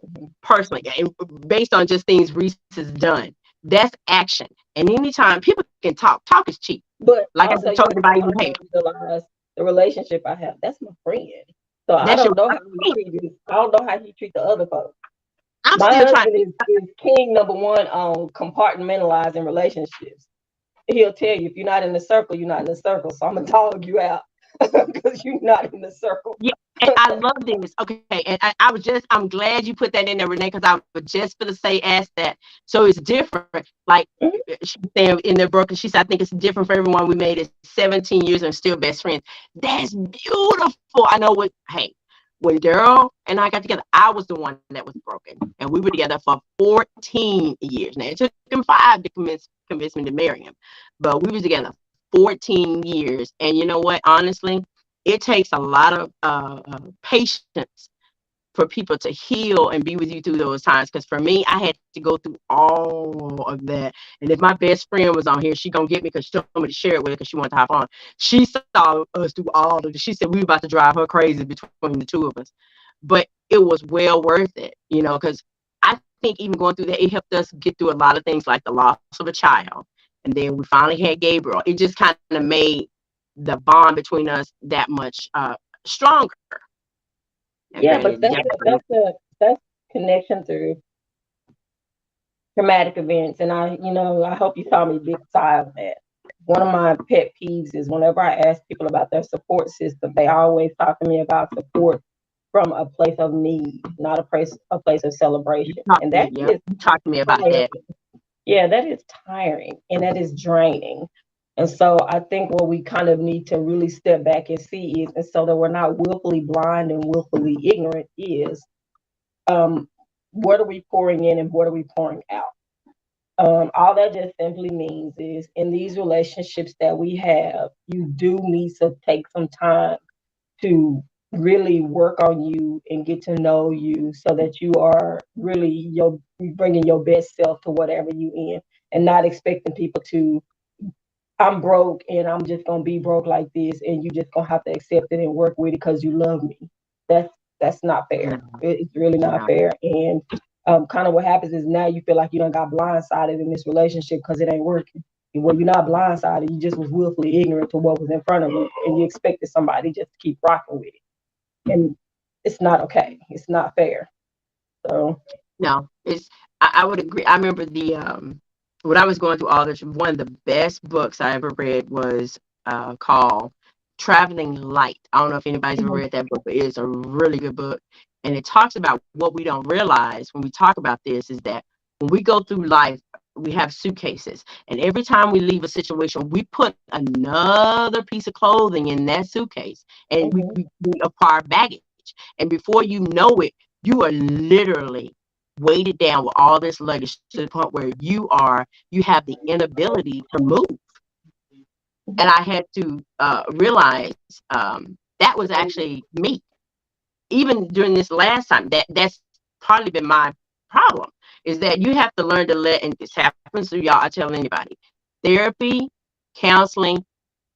Mhm. personally, and based on just things Reese has done. That's action. And anytime people can talk, talk is cheap. But Like I also, just you told have to everybody, hey, also realize the relationship I have. That's my friend. So I that's your. don't know how he treats. I don't know how he treats the other folks. I'm My still trying. husband is king number one on compartmentalizing relationships. He'll tell you if you're not in the circle, you're not in the circle. So I'm gonna dog you out because you're not in the circle. Yeah, and I love this. Okay, and I'm glad you put that in there, Renee, because I was just gonna say, ask that. So it's different. Like Mhm. she said in the broken, she said, I think it's different for everyone. We made it 17 years and still best friends. That's beautiful. I know what. Hey, when Daryl and I got together, I was the one that was broken. And we were together for 14 years. Now, it took him 5 to convince me to marry him. But we were together 14 years. And you know what? Honestly, it takes a lot of patience for people to heal and be with you through those times. Because for me, I had to go through all of that. And if my best friend was on here, she gonna get me because she told me to share it with her because she wanted to hop on. She saw us through all of it. She said we were about to drive her crazy between the two of us. But it was well worth it, you know, because I think even going through that, it helped us get through a lot of things like the loss of a child. And then we finally had Gabriel. It just kind of made the bond between us that much stronger. Yeah, But but it definitely, that's connection through traumatic events. And I hope you saw me big side of that. One of my pet peeves is whenever I ask people about their support system, they always talk to me about support from a place of need, not a place of celebration. And that yeah, is you talked to me about tiring. that. Yeah, that is tiring and that is draining. And so I think what we kind of need to really step back and see is, and so that we're not willfully blind and willfully ignorant, is um, what are we pouring in and what are we pouring out? All that just simply means is in these relationships that we have, you do need to take some time to really work on you and get to know you so that you are really bringing your best self to whatever you in, and not expecting people to, I'm broke and I'm just gonna be broke like this, and you just gonna have to accept it and work with it because you love me. That's not fair. No, It's really not no, fair. And kind of what happens is now you feel like you don't got blindsided in this relationship because it ain't working. And well, you're not blindsided. You just was willfully ignorant to what was in front of you, and you expected somebody just to keep rocking with it. And it's not okay. It's not fair. So no. I would agree. I remember when I was going through all this, one of the best books I ever read was called Traveling Light. I don't know if anybody's ever mhm, read that book, but it's a really good book. And it talks about what we don't realize when we talk about this is that when we go through life, we have suitcases. And every time we leave a situation, we put another piece of clothing in that suitcase and we, mhm, we, we acquire baggage. And before you know it, you are literally weighted down with all this luggage to the point where you have the inability to move. And I had to realize that was actually me. Even during this last time, that's probably been my problem is that you have to learn to let, and this happens to y'all, I tell anybody, therapy, counseling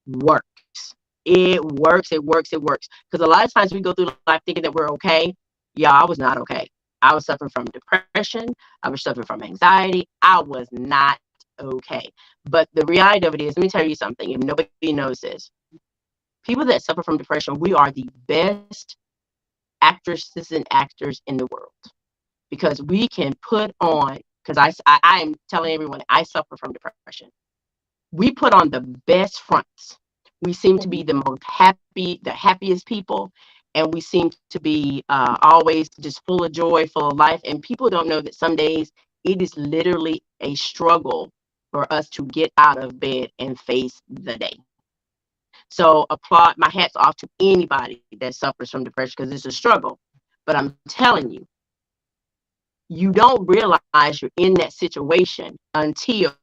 works. It works, it works, it works. Because a lot of times we go through life thinking that we're okay. Yeah, I was not okay. I was suffering from depression. I was suffering from anxiety. I was not okay. But the reality of it is, let me tell you something. If nobody knows this, people that suffer from depression, we are the best actresses and actors in the world because we can put on. Because I am telling everyone, I suffer from depression. We put on the best fronts. We seem to mhm, be the most happy, the happiest people, and we seem to be always just full of joy, full of life. And people don't know that some days it is literally a struggle for us to get out of bed and face the day. So applaud my hats off to anybody that suffers from depression because it's a struggle. But I'm telling you, you don't realize you're in that situation until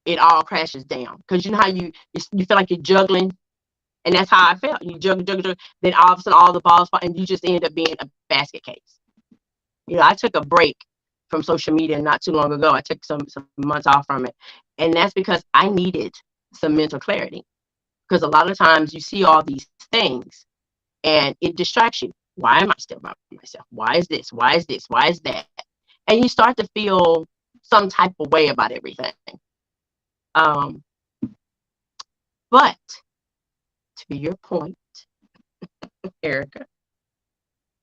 it all crashes down. Because you know how you feel like you're juggling, and that's how I felt. You juggle, juggle, juggle. Then all of a sudden, all the balls fall, and you just end up being a basket case. You know, I took a break from social media not too long ago. I took some months off from it, and that's because I needed some mental clarity. Because a lot of times you see all these things, and it distracts you. Why am I still by myself? Why is this? Why is this? Why is that? And you start to feel some type of way about everything. Um, but to your point, Erica,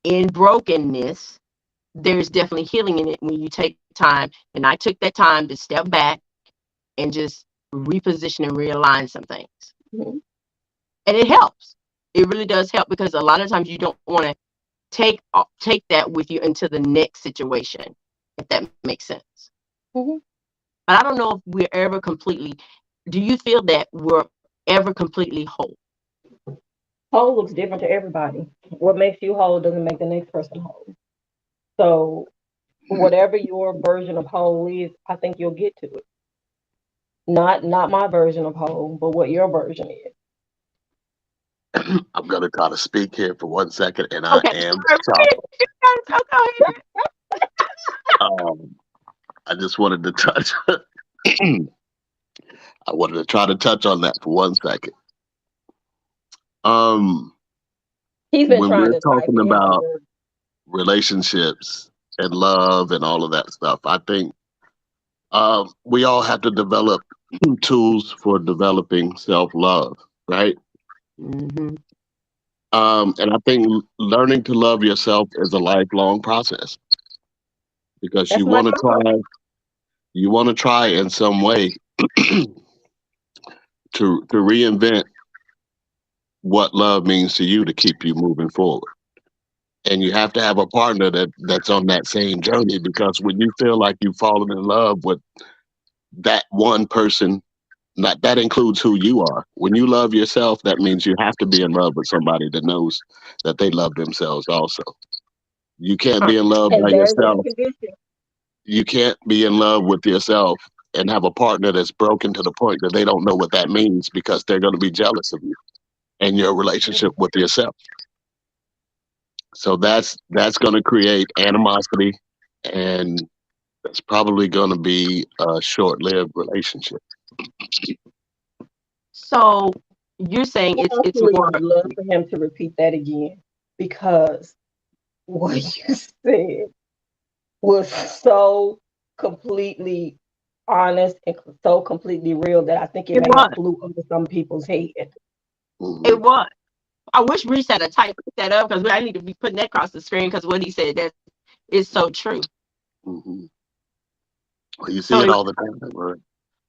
in brokenness, there's definitely healing in it when you take time. And I took that time to step back and just reposition and realign some things. mhm. And it helps. It really does help because a lot of times you don't want to take that with you into the next situation, if that makes sense. Mhm. But I don't know if we're ever completely, do you feel that we're ever completely whole? Whole looks different to everybody. What makes you whole doesn't make the next person whole. So whatever your version of whole is, I think you'll get to it. Not my version of whole, but what your version is. I'm going to try to speak here for 1 second, and I Okay, am sorry, sorry. go ahead. Um, I just wanted to touch. I wanted to try to touch on that for 1 second. Um, He's been when trying we're to type talking it. It hasn't about worked. relationships and love and all of that stuff, I think we all have to develop tools for developing self love, right? Hmm. And I think learning to love yourself is a lifelong process because That's my you want to try in some way to reinvent what love means to you to keep you moving forward. And you have to have a partner that's on that same journey because when you feel like you've fallen in love with that one person, not that includes who you are. When you love yourself, that means you have to be in love with somebody that knows that they love themselves also. You can't be in love by and there's that yourself. condition. You can't be in love with yourself and have a partner that's broken to the point that they don't know what that means because they're going to be jealous of you and your relationship with yourself. So that's going to create animosity, and it's probably going to be a short-lived relationship. So you're saying I it's actually more. would love for him to repeat that again because what you said was so completely honest and so completely real that I think it It may have was. flew over some people's head. Hmm. It was. I wish Reese had to type that up because I need to be putting that across the screen because what he said that is so true. Hmm. Well, you see So it all the time where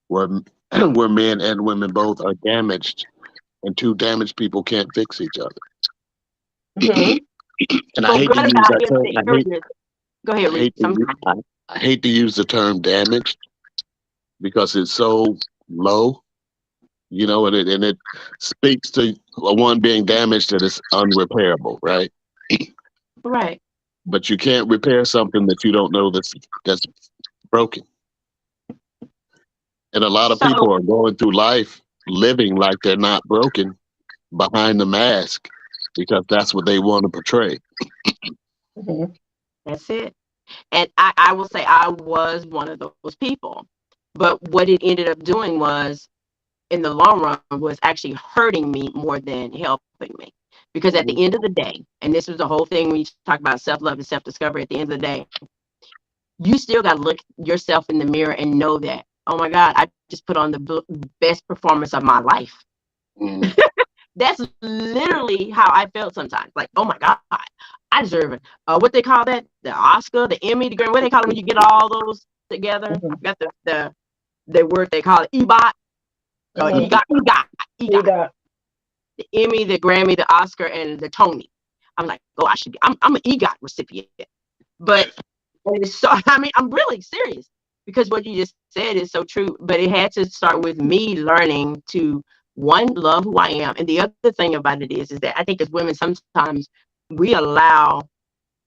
where men and women both are damaged, and two damaged people can't fix each other. Mm-hmm. And I but hate to what use about that him term. the areas? Go ahead, I Reese. hate to use, I hate to use the term damaged because it's so low, and it speaks to one being damaged that is unrepairable, right? Right. But you can't repair something that you don't know that's broken. And a lot of So people are going through life living like they're not broken behind the mask because that's what they want to portray. Mm-hmm. that's it. And I will say I was one of those people. But what it ended up doing was, in the long run, was actually hurting me more than helping me. Because at the Mhm. end of the day, and this was the whole thing when you talk about self love and self discovery, at the end of the day, you still got to look yourself in the mirror and know that, oh my God, I just put on the best performance of my life. Mhm. That's literally how I felt sometimes. Like, oh my God, I deserve it. What they call that? The Oscar, the Emmy, the Grammy. What they call it when you get all those together? I Mm-hmm. forgot the word they call it. EBOT. Mm-hmm. EGOT. You got The Emmy, the Grammy, the Oscar, and the Tony. I'm like, oh, I should be. I'm an EGOT recipient. But so I mean, I'm really serious because what you just said is so true. But it had to start with me learning to, one, love who I am, and the other thing about it is that I think as women sometimes we allow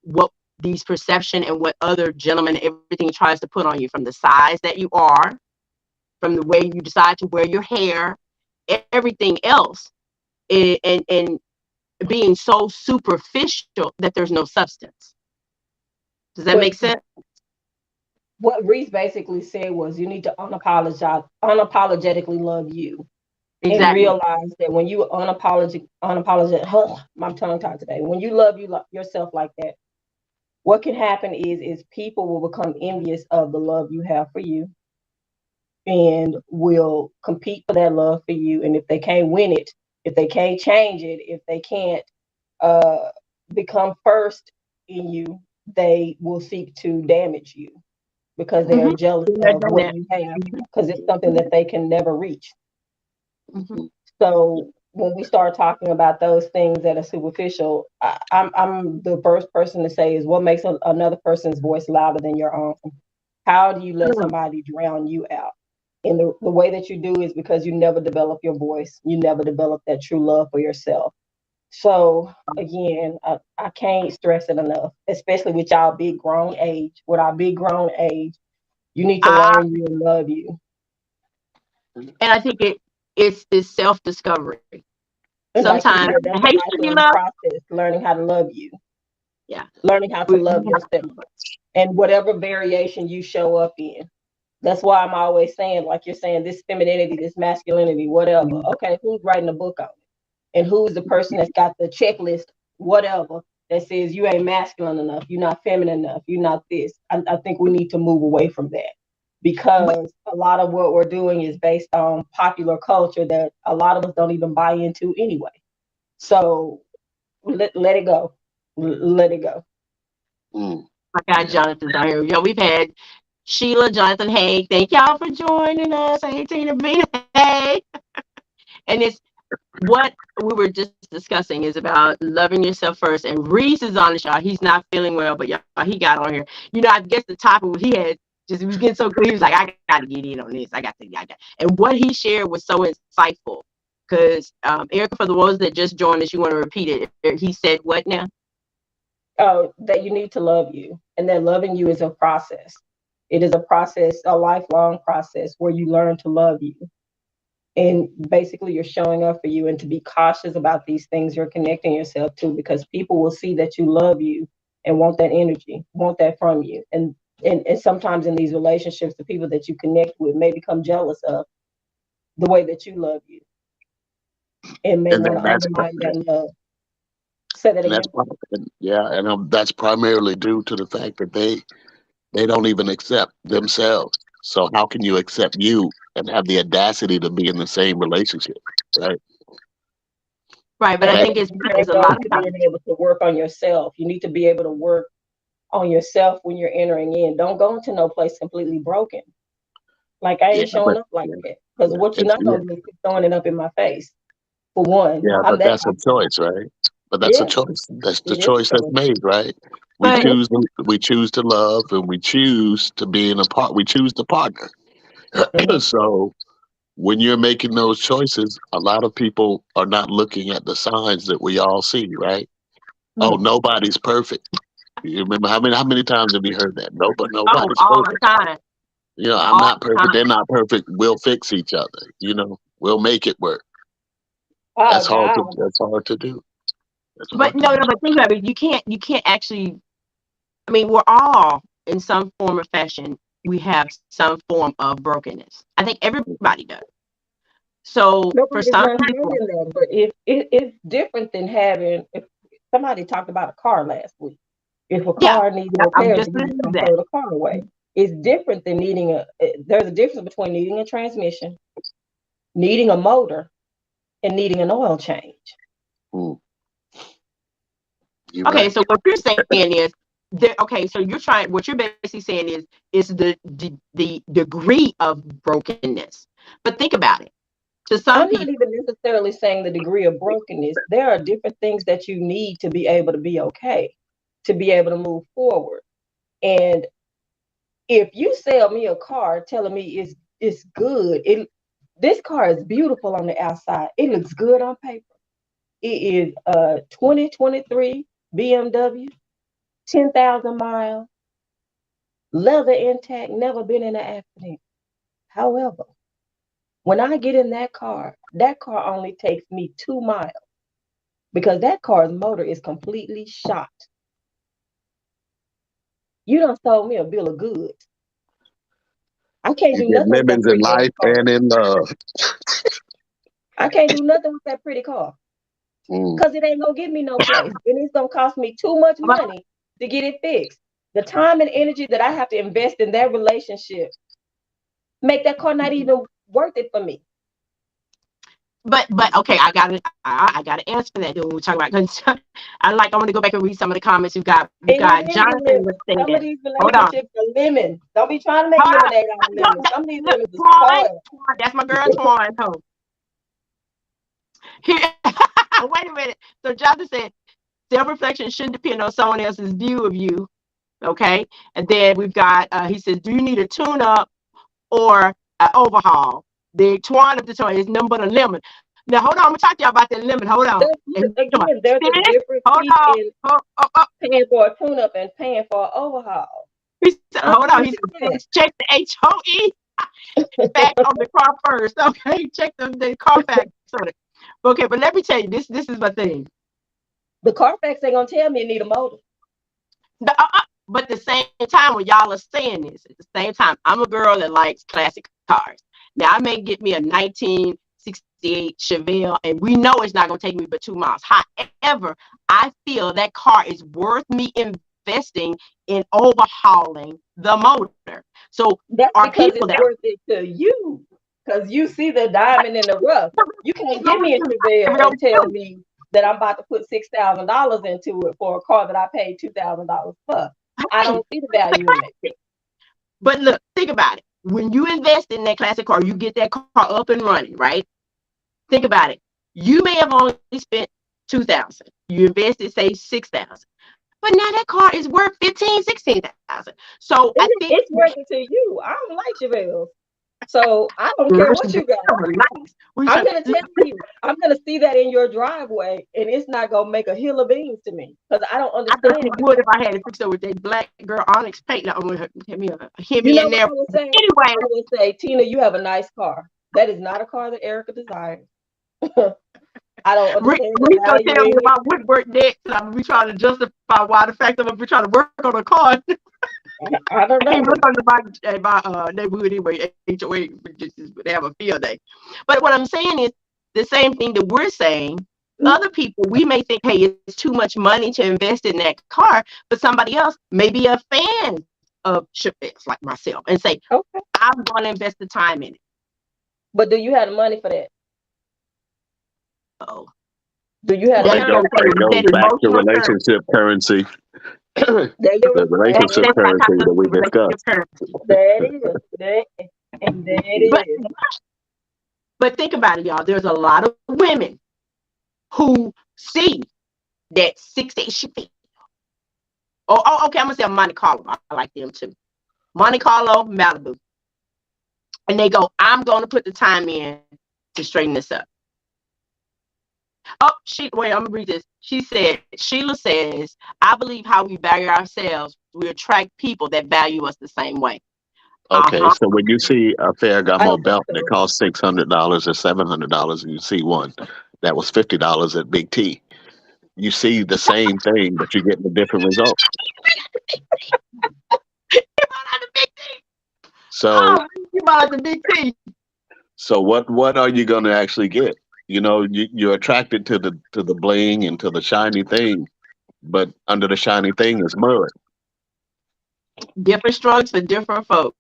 what these perception and what other gentlemen everything tries to put on you, from the size that you are, from the way you decide to wear your hair, everything else, and being so superficial that there's no substance. Does that make but sense? what Reese basically said was you need to unapologetically love you and Exactly. realize that when you my tongue tied today. When you yourself like that, what can happen is people will become envious of the love you have for you and will compete for that love for you. And if they can't win it, if they can't change it, if they can't uh, become first in you, they will seek to damage you because they are Mm-hmm. jealous I've of done what that. you have because it's something that they can never reach. Mm-hmm. So when we start talking about those things that are superficial, I'm the first person to say is what makes another person's voice louder than your own. How do you let somebody drown you out? And the way that you do is because you never develop your voice. You never develop that true love for yourself. So again, I can't stress it enough, especially with y'all big grown age. With our big grown age, you need to I learn you and love you. and I think it's self-discovery. And like you Sometimes, said, that's a hey, Shirley lifelong Love. process, learning how to love you, Yeah, learning how to love yourself, and whatever variation you show up in. That's why I'm always saying, like you're saying, this femininity, this masculinity, whatever. Okay, who's writing a book on it? And who's the person that's got the checklist, whatever, that says you ain't masculine enough, you're not feminine enough, you're not this. I think we need to move away from that because a lot of what we're doing is based on popular culture that a lot of us don't even buy into anyway. So let it go. Let it go. Mm. my guy Yeah. Jonathan's out here. Yo, we've had Sheila, Jonathan, hey, thank y'all for joining us. Hey, Tina B, hey. And it's what we were just discussing is about loving yourself first. And Reese is on the show. He's not feeling well, but y'all, he got on here. You know, I guess the topic he had just he was getting so good. He was like, I got to get in on this. I got. And what he shared was so insightful. Because Erica, for the ones that just joined us, you want to repeat it. He said what now? That you need to love you, and that loving you is a process. It is a process, a lifelong process where you learn to love you. And basically, you're showing up for you, and to be cautious about these things you're connecting yourself to because people will see that you love you and want that energy, want that from you. And sometimes in these relationships, the people that you connect with may become jealous of the way that you love you and may And want then to undermine that love. Say that again. yeah, and that's primarily due to the fact that they don't even accept themselves. So how can you accept you and have the audacity to be in the same relationship, right? Right, but And I Right. then that it's goes a lot of to being times. able to work on yourself. You need to be able to work on yourself when you're entering in. Don't go into no place completely broken. Like I Yeah, ain't showing but up like yeah, that. Because yeah, what you're it's not gonna do is keep throwing it up in my face. For one, yeah, I'm but that that's a type of person. choice, right? But that's a Yeah, choice. That's the it is a choice that's choice. made, right? We It But is. choose we choose to love and we choose to be in a part. We choose the partner. Mhm. So when you're making those choices, a lot of people are not looking at the signs that we all see, right? Oh, Mm. nobody's perfect. You remember how many times have you heard that? oh, Nobody's all the perfect. time, You know, I'm all not the perfect. time. They're not perfect. We'll fix each other. You know, we'll make it work. Oh God. That's hard to do. That's But hard to no, no, do. but think about it. You can't actually. I mean, we're all in some form or fashion. We have some form of brokenness. I think everybody does. So for Nobody's some not people, saying that, but if it's different than having if somebody talked about a car last week. If a yeah, car needs I'm repairs, just you going need to to do come that. throw the car away. It's different than needing there's a difference between needing a transmission, needing a motor, and needing an oil change. Mm, you're Okay, right. so what you're saying is okay, so you're trying what you're basically saying is the degree of brokenness. But think about it. To some I'm not people, even necessarily saying the degree of brokenness. There are different things that you need to be able to be okay, to be able to move forward. And if you sell me a car telling me it's good, this car is beautiful on the outside. It looks good on paper. It is a 2023 BMW, 10,000 miles, leather intact, never been in an accident. However, when I get in that car only takes me 2 miles because that car's motor is completely shot. You done sold me a bill of goods. I can't You do get nothing with that lemons in pretty ass life car. and in love. I can't do nothing with that pretty car Mm. because it ain't gonna get me no place. And it's gonna cost me too much money to get it fixed. The time and energy that I have to invest in that relationship make that car not even worth it for me. but okay, I got to answer that when we talk about. Cause I want to go back and read some of the comments we've And it got. is Jonathan was lemon. Some of saying, these hold on, relationships are lemon. Don't be trying to make hold on, lemonade out of lemons. Some of these look, lemons are Twan, spoiled. That's my girl Twan. Here, wait a minute. So Jonathan said, self-reflection shouldn't depend on someone else's view of you. Okay. And then we've got, he says, do you need a tune up or an overhaul? The Twan of the toy is nothing but a lemon. Now hold on, I'm gonna talk to y'all about that limit. Hold on. And come on, Again, there's a sis, difference hold on. in Oh. paying for a tune-up and paying for an overhaul. He said, I hold on. He said, understand. let's check the HOE facts on the car first. Okay, check the car facts on it. Okay, but let me tell you, this is my thing. The Carfax ain't gonna tell me it need a motor. But at the same time, when y'all are saying this, at the same time, I'm a girl that likes classic cars. Now, I may get me a 1968 Chevelle, and we know it's not going to take me but 2 miles. However, I feel that car is worth me investing in overhauling the motor. So, That's are because people it's that worth it to you. Because you see the diamond in the rough. You can't give me a Chevelle and tell me that I'm about to put $6,000 into it for a car that I paid $2,000 for. I don't see the value in it. But look, think about it. When you invest in that classic car, you get that car up and running, right? Think about it. You may have only spent 2,000. You invested, say, 6,000. But now that car is worth 15, 16,000. So I think It's worth it to you. I don't like Chevelle's. So I don't care what you got. I'm gonna tell you, I'm gonna see that in your driveway, and it's not gonna make a hill of beans to me because I don't I bet understand. it would if I had it fixed up with that black girl onyx paint. Now, I'm gonna hit me You know in what there. I would say? Anyway, I would say, Tina, you have a nice car. That is not a car that Erica desires. I don't understand the Rico value tell me in it. about woodwork debt, and I'm be trying to justify why the fact that I'm be trying to work on a car. I don't I can't know. look under my neighborhood anyway. HOA they have a field day. But what I'm saying is the same thing that we're saying. Other people, we may think, hey, it's too much money to invest in that car, but somebody else may be a fan of Chevelles like myself and say, Okay. I'm going to invest the time in it. But do you have the money for that? Oh, Do you have the Well, money? it goes that back to emotional currency. relationship currency, There you the go. relationship That's that currency kind that we of relationship discussed. currency. There it is. There But, it is. but think about it, y'all. There's a lot of women who see that 6 8 she feel. Okay, I'm gonna say Monte Carlo. I like them too. Monte Carlo, Malibu. And they go, I'm gonna put the time in to straighten this up. Oh, wait, I'm gonna read this. Sheila says, I believe how we value ourselves, we attract people that value us the same way. Okay, so when you see a I Ferragamo don't think belt that so. costs $600 or $700, and you see one that was $50 at Big T, you see the same thing, but you're getting a different result. The big T. So, Oh, you bought the big T. so what are you going to actually get? You know, you're attracted to the bling and to the shiny thing, but under the shiny thing is mud. Different strokes for different folks.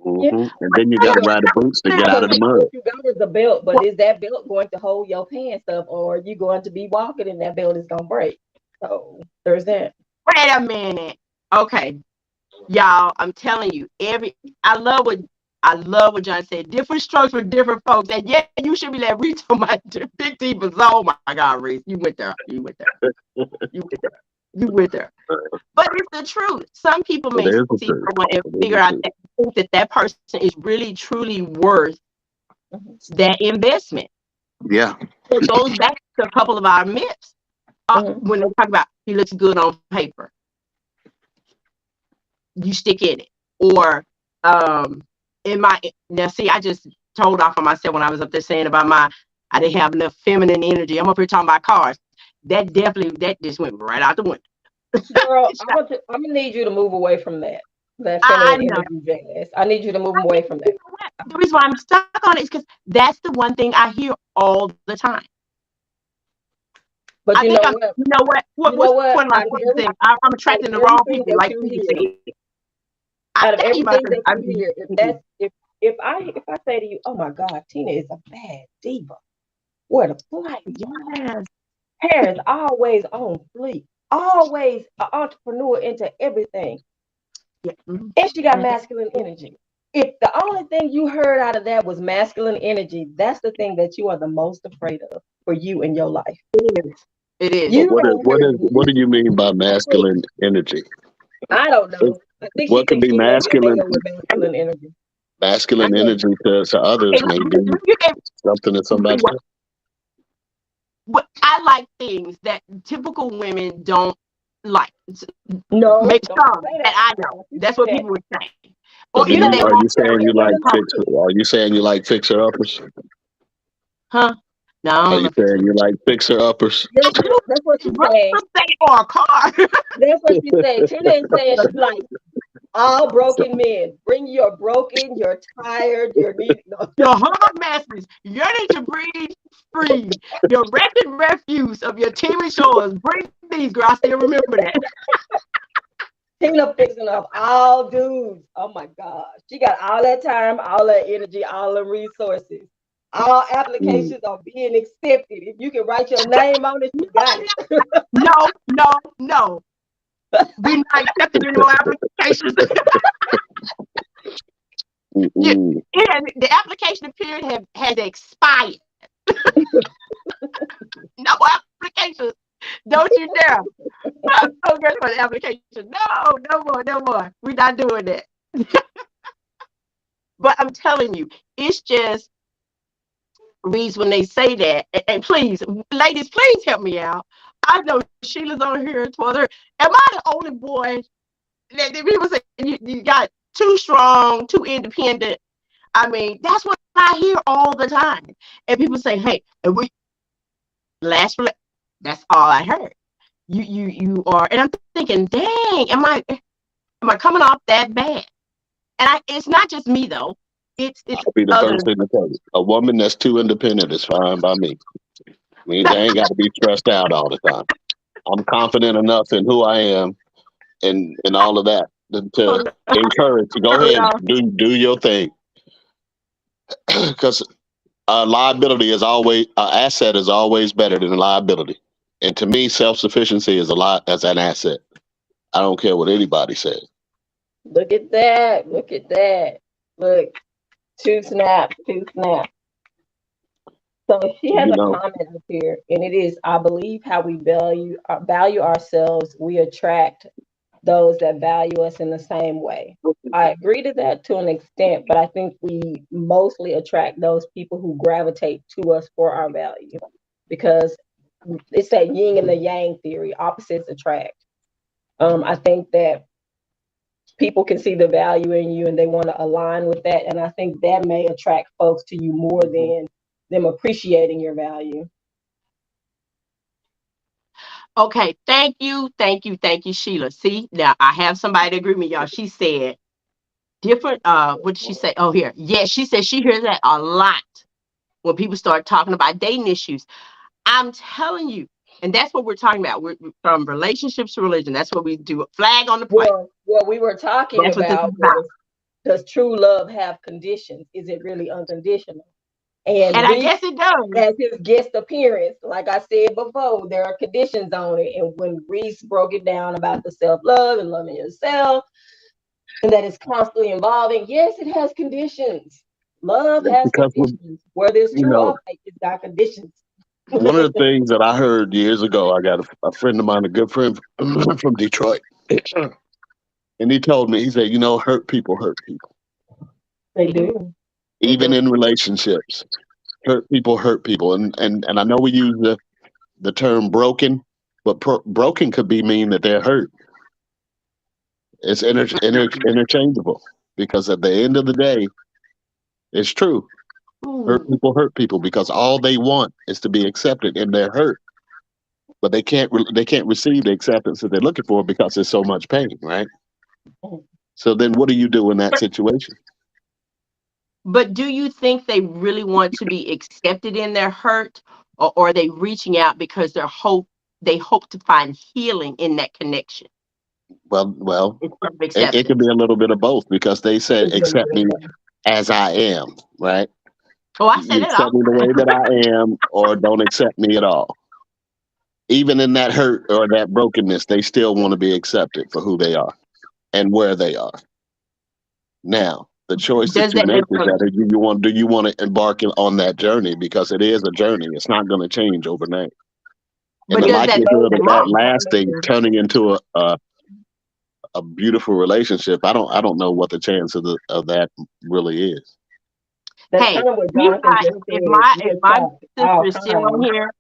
Yeah. And then you got to ride the boots to get out Because of the mud. what you got is a belt, but is that belt going to hold your pants up, or are you going to be walking and that belt is gonna break? So there's that. Wait a minute. Okay, y'all, I'm telling you, I love what John said. Different strokes for different folks. And yeah, you should be like Reese for my big T was oh my God, Reese. You went there. You went there. You went there. You went there. But it's the truth. Some people It may is the see truth. someone and It is figure the out truth. that think that person is really truly worth Mhm. that investment. Yeah. It goes back to a couple of our myths. Mhm. When they talk about he looks good on paper, you stick in it. Or in my now see, I just told off on myself when I was up there saying about I didn't have enough feminine energy. I'm up here talking about cars. That just went right out the window. Girl, I'm gonna need you to move away from that I feminine know. energy jazz. I need you to move away from that. The reason why I'm stuck on it is because that's the one thing I hear all the time. But I you think know I'm, what? you know what? You know What's what? one of my favorite things? I'm Out of attracting the wrong everything people, that like you you hear, said. I out of tell you about everything that you hear, if I say to you, oh my God, Tina is a bad diva. Where the flight? yes. Hair is always on fleek, always an entrepreneur into everything. Yeah. And she got masculine energy. If the only thing you heard out of that was masculine energy, that's the thing that you are the most afraid of for you in your life. It is. It is. You But don't hear what do you mean by nothing. masculine energy? I don't It- know. I think she What could thinks be she's a masculine? female with masculine energy. I Masculine don't energy know. to Okay, others may be you can something to somebody else. but I like things that typical women don't like. No, Maybe don't some say that that. I I don't know. want you to That's say what that. people would say. So Or do You either don't they you are want won't you to tell saying me you in like represent public. fixer? me. Are you saying you like fixer uppers? Huh? No, I Are don't you know fixing saying it. you like fixer uppers? That's what she's What saying. you say for a car? That's what she's saying. Trina is saying she like all broken men. Bring your broken, you're tired, you're need. No. Your hard messes, yearning to breathe free, your wretched refuse of your teeming shores. Bring these, girl. I still remember that. Tina fixing up all dudes. Oh my God. She got all that time, all that energy, all the resources. All Mm. applications are being accepted. If you can write your name on it, you got it. No, no, no. We're not accepting any more applications. Yeah, Mm-mm. the application period has expired. No more applications. Don't you dare. I'm so good for the application. No, no more, no more. We're not doing that. But I'm telling you, it's just reads when they say that. And please, ladies, please help me out. I know Sheila's on here, Twitter. Am I the only boy that people say you got too strong, too independent? I mean, that's what I hear all the time. And people say, hey, and we last that's all I heard. You are, and I'm thinking, dang, am I coming off that bad? And it's not just me though. It's I'll be the others. first thing to tell you. A woman that's too independent is fine by me. I mean, they ain't got to be stressed out all the time. I'm confident enough in who I am and all of that to encourage to go ahead do your thing because liability is always asset is always better than liability. And to me, self sufficiency is a lot as an asset. I don't care what anybody says. Look at that. Look at that. Look, two snaps, two snaps. So she has You a know, comment up here, and it is, I believe how we value ourselves, we attract those that value us in the same way. I agree to that to an extent, but I think we mostly attract those people who gravitate to us for our value because it's that yin and the yang theory, opposites attract. I think that people can see the value in you and they want to align with that. And I think that may attract folks to you more than them appreciating your value. Okay, thank you, Sheila. See, now I have somebody to agree with me, y'all. She said different. What did she say? Oh, here, yes, she said she hears that a lot when people start talking about dating issues. I'm telling you, and that's what we're talking about. We're from relationships to religion. That's what we do. Flag on the play. Well, what we were talking That's what this is about about. was, does true love have conditions? Is it really unconditional? And And I Reese, guess it does. as his guest appearance, like I said before, there are conditions on it. And when Reese broke it down about the self love and loving yourself, and that it's constantly evolving, yes, it has conditions. Love has because we, conditions. Where there's you true know, umpack, it's got conditions. one of the things that I heard years ago, I got a friend of mine, a good friend from Detroit, and he told me, he said, hurt people, They do. They even do. in relationships. Hurt people, and I know we use the term broken, but broken could be mean that they're hurt. It's interchangeable because at the end of the day, it's true. Ooh. Hurt people because all they want is to be accepted in their hurt, but they can't receive the acceptance that they're looking for because there's so much pain, right? So then, what do you do in that situation? But do you think they really want to be accepted in their hurt, or are they reaching out because they hope to find healing in that connection Well, instead of it could acceptance? be a little bit of both because they said accept me as I am, right? Oh, I say You that all accept me the the way time. that I am, or don't accept me at all. Even in that hurt or that brokenness, they still want to be accepted for who they are and where they are. Now, the choice that Does you that make is influence? that do you want to embark on that journey because it is a journey. It's not going to change overnight, and But the does that Those likelihood of that matter? lasting, dynamics, turning into a beautiful relationship, I don't know what the chance of that really is. that's Hey, kind of what we Jonathan got just if said. my We if my attract sister all is still on kinds. here,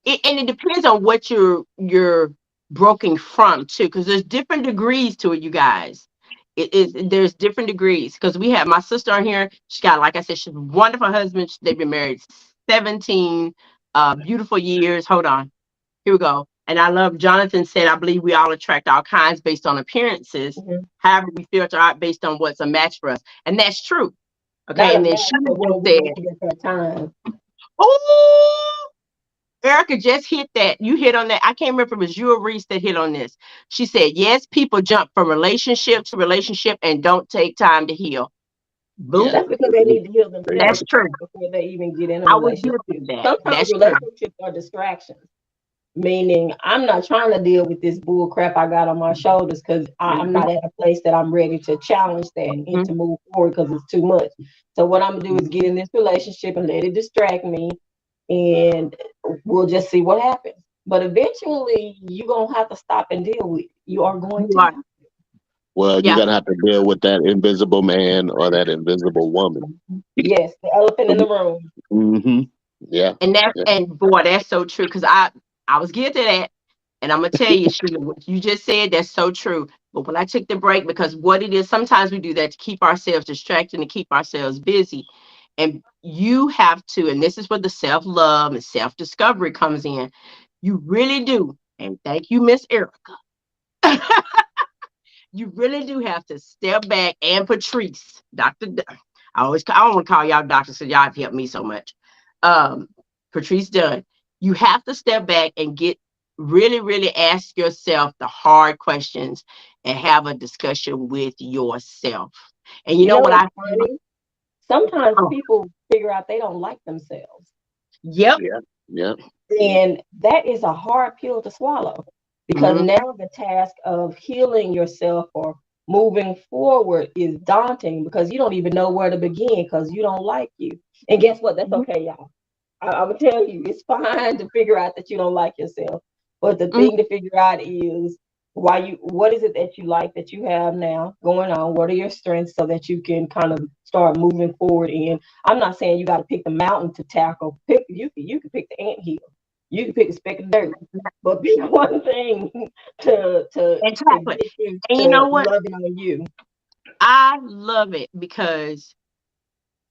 And it depends on what you're broken from too, because there's different degrees to it, you guys. It is there's different degrees because we have my sister on here. She got, like I said, she's a wonderful husband. They've been married 17 beautiful years. Hold on, here we go. And I love Jonathan said, I believe we all attract all kinds based on appearances. Mhm. However, we filter out based on what's a match for us, and that's true. Okay, Not a and then match, she but what we said, need at that time. "Oh." Erica just hit that. You hit on that. I can't remember if it was you or Reese that hit on this. She said, yes, people jump from relationship to relationship and don't take time to heal. Yeah. Boom. That's because they need to heal That's themselves true. before they even get in a I would give relationship. you that. Sometimes That's true. relationships are distractions, meaning I'm not trying to deal with this bull crap I got on my shoulders because I'm Mm-hmm, not at a place that I'm ready to challenge that and mm-hmm, to move forward because it's too much. So what I'm gonna do is get in this relationship and let it distract me, and we'll just see what happens. But eventually, you're gonna have to stop and deal with it. You are going you to are. have. Well, you're Yeah. gonna have to deal with that invisible man or that invisible woman. Yes, the elephant in the room. Mm-hmm. Yeah. And that's, Yeah. and boy, that's so true. Because I was guilty of that. And I'm gonna tell you, Sheila, what you just said, that's so true. But when I took the break, because what it is, sometimes we do that to keep ourselves distracted and keep ourselves busy. And you have to, and this is where the self-love and self-discovery comes in. You really do. And thank you, Miss Erica. You really do have to step back, and Patrice, I don't want to call y'all doctors because y'all have helped me so much. Um, Patrice Dunn, you have to step back and get really, really ask yourself the hard questions and have a discussion with yourself. And you You know know what what's I found? funny? Sometimes Oh, people figure out they don't like themselves. yep. Yeah. Yeah. And that is a hard pill to swallow because Mm-hmm. now the task of healing yourself or moving forward is daunting because you don't even know where to begin because you don't like you. And guess what? That's okay, y'all. I'm gonna tell you, it's fine to figure out that you don't like yourself. But the Mm-hmm. thing to figure out is what is it that you like that you have now going on? What are your strengths so that you can kind of start moving forward in? I'm not saying you got to pick the mountain to tackle. You can pick the ant hill. You can pick a speck of dirt. But pick one thing And to chocolate. get you And you know to what? loving on you. I love it because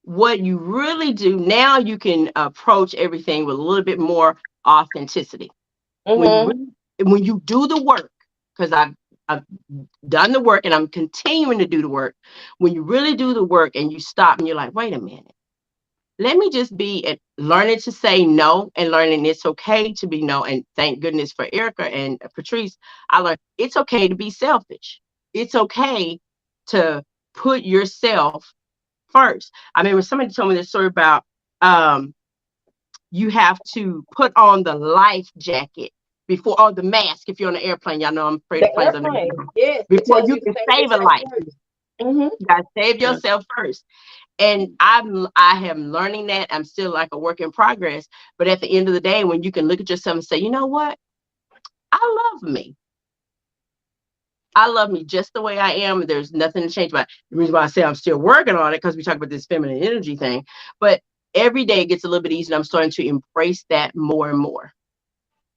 what you really do now, you can approach everything with a little bit more authenticity. When you Mm-hmm. really, when you do the work, because I've done the work and I'm continuing to do the work. When you really do the work and you stop and you're like, wait a minute, let me just be at learning to say no and learning it's okay to be no. And thank goodness for Erica and Patrice, I learned it's okay to be selfish. It's okay to put yourself first. I mean, when somebody told me this story about um, you have to put on the life jacket before, or the mask if you're on an airplane. Y'all know I'm afraid The of planes. airplane, yes, it Before tells you you to can save save a yourself life, first. Mm-hmm. you gotta save Yeah. yourself first. And I am learning that. I'm still like a work in progress. But at the end of the day, when you can look at yourself and say, you know what? I love me. I love me just the way I am. There's nothing to change about it. The reason why I say I'm still working on it because we talk about this feminine energy thing. But every day it gets a little bit easier. I'm starting to embrace that more and more.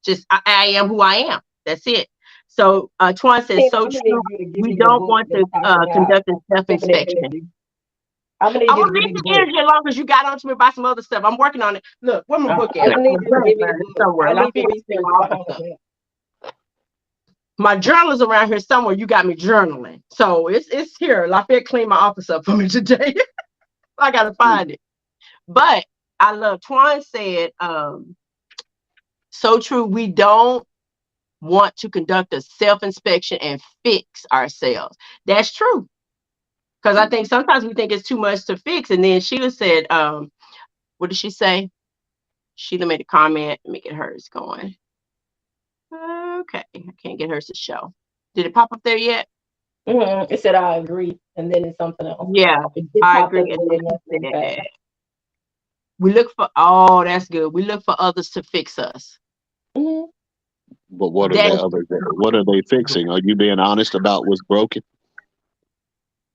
Just I am who I am. That's it. So Twan says, Tina, so I'm gonna true. need you to give We me the don't book want that to talks about conduct a feminine self-inspection. energy. I'm gonna I need you to won't give leave me the the book. energy as long as you got on to me about some other stuff. I'm working on it. Look, where my book I'm at? gonna I'm need you to gonna give me find the it book. somewhere. I And I need the feel research my office behind stuff. that. My journal is around here somewhere. You got me journaling. So it's here. Lafayette cleaned my office up for me today. I gotta find it. But I love Twan said, so true. We don't want to conduct a self-inspection and fix ourselves. That's true. Because I think sometimes we think it's too much to fix. And then Sheila said, what did she say? Sheila made a comment. Let me get hers going. Okay. I can't get hers to show. Did it pop up there yet? It said I agree, and then it's something else. Yeah, It I popped up agree. And and then then she nothing back. said, we look for, oh, that's good. We look for others to fix us. Mm-hmm. But what are the That's others? What are they fixing? Are you being honest about what's broken?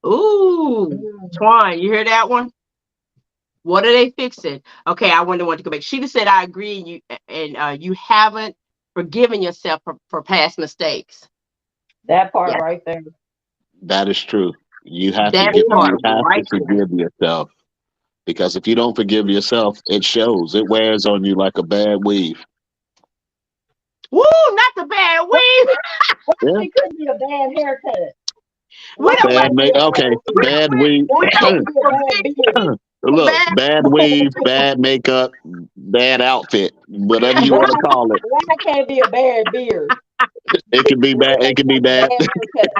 ooh, Mm-hmm. Twan, you hear that one? What are they fixing? Okay, I wonder what to go back. She just said, I agree, and you haven't forgiven yourself for past mistakes. That part Yeah, right there. That is true. You have to that get part you have to right there. forgive yourself because if you don't forgive yourself, it shows. It wears on you like a bad weave. Woo, not the bad What, weave. what Yeah. it could be a bad haircut. We What don't could wait. Bad it be make a okay. bad weave? Bad weave. We What don't could it be a bad beard? Look, bad. bad weave, bad makeup, bad outfit, whatever you Why, want to call it. why can't be a bad beard? It can be What bad. it It takes can be like a bad. bad haircut.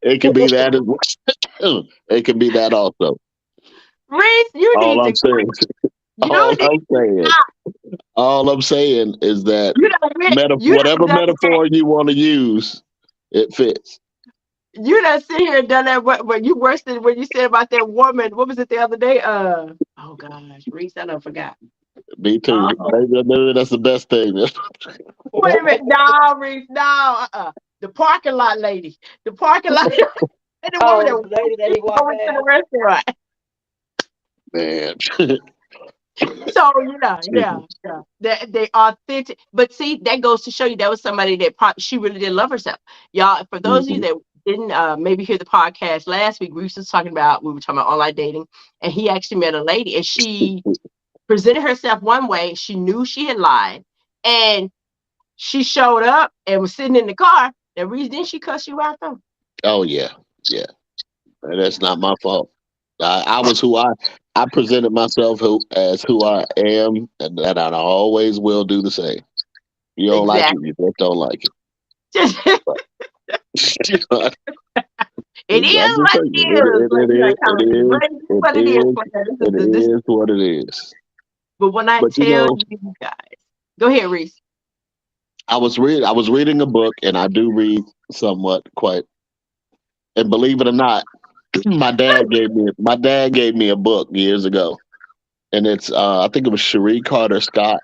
It can be that as well. It can be that also. Reese, you All need I'm to saying, quit. You all need I'm to saying, stop. all I'm saying is that You whatever done done that. metaphor you want to use, it fits. You done sit here and done that. What you worse than what you said about that woman. What was it the other day? Oh gosh, Reese, I don't forgot. Me Uh, too. Maybe that's the best thing. Wait a minute, no, Reese, no. The parking lot lady. The parking lot. And the woman that Oh, the walked lady that he walked over to the past. restaurant. Man. So yeah. They authentic, but see, that goes to show you that was somebody that she really didn't love herself. Y'all, for those of you Mhm. that didn't maybe hear the podcast last week, we were talking about online dating, and he actually met a lady, and she presented herself one way. She knew she had lied, and she showed up and was sitting in the car. The reason didn't she cuss you out though? Oh yeah, yeah. And that's not my fault. I was who I presented myself as who I am, and that I always will do the same. You don't like it, Exactly. you just don't like it it. is I'm just what saying, it is. Like, you know, kind of, is, but it is it what it is. is, This is it is what it is. but when I But you tell know, you guys, go ahead, Reese. I was reading a book, and I do read somewhat quite. And believe it or not, my dad gave me a book years ago, and it's I think it was Cherie Carter Scott,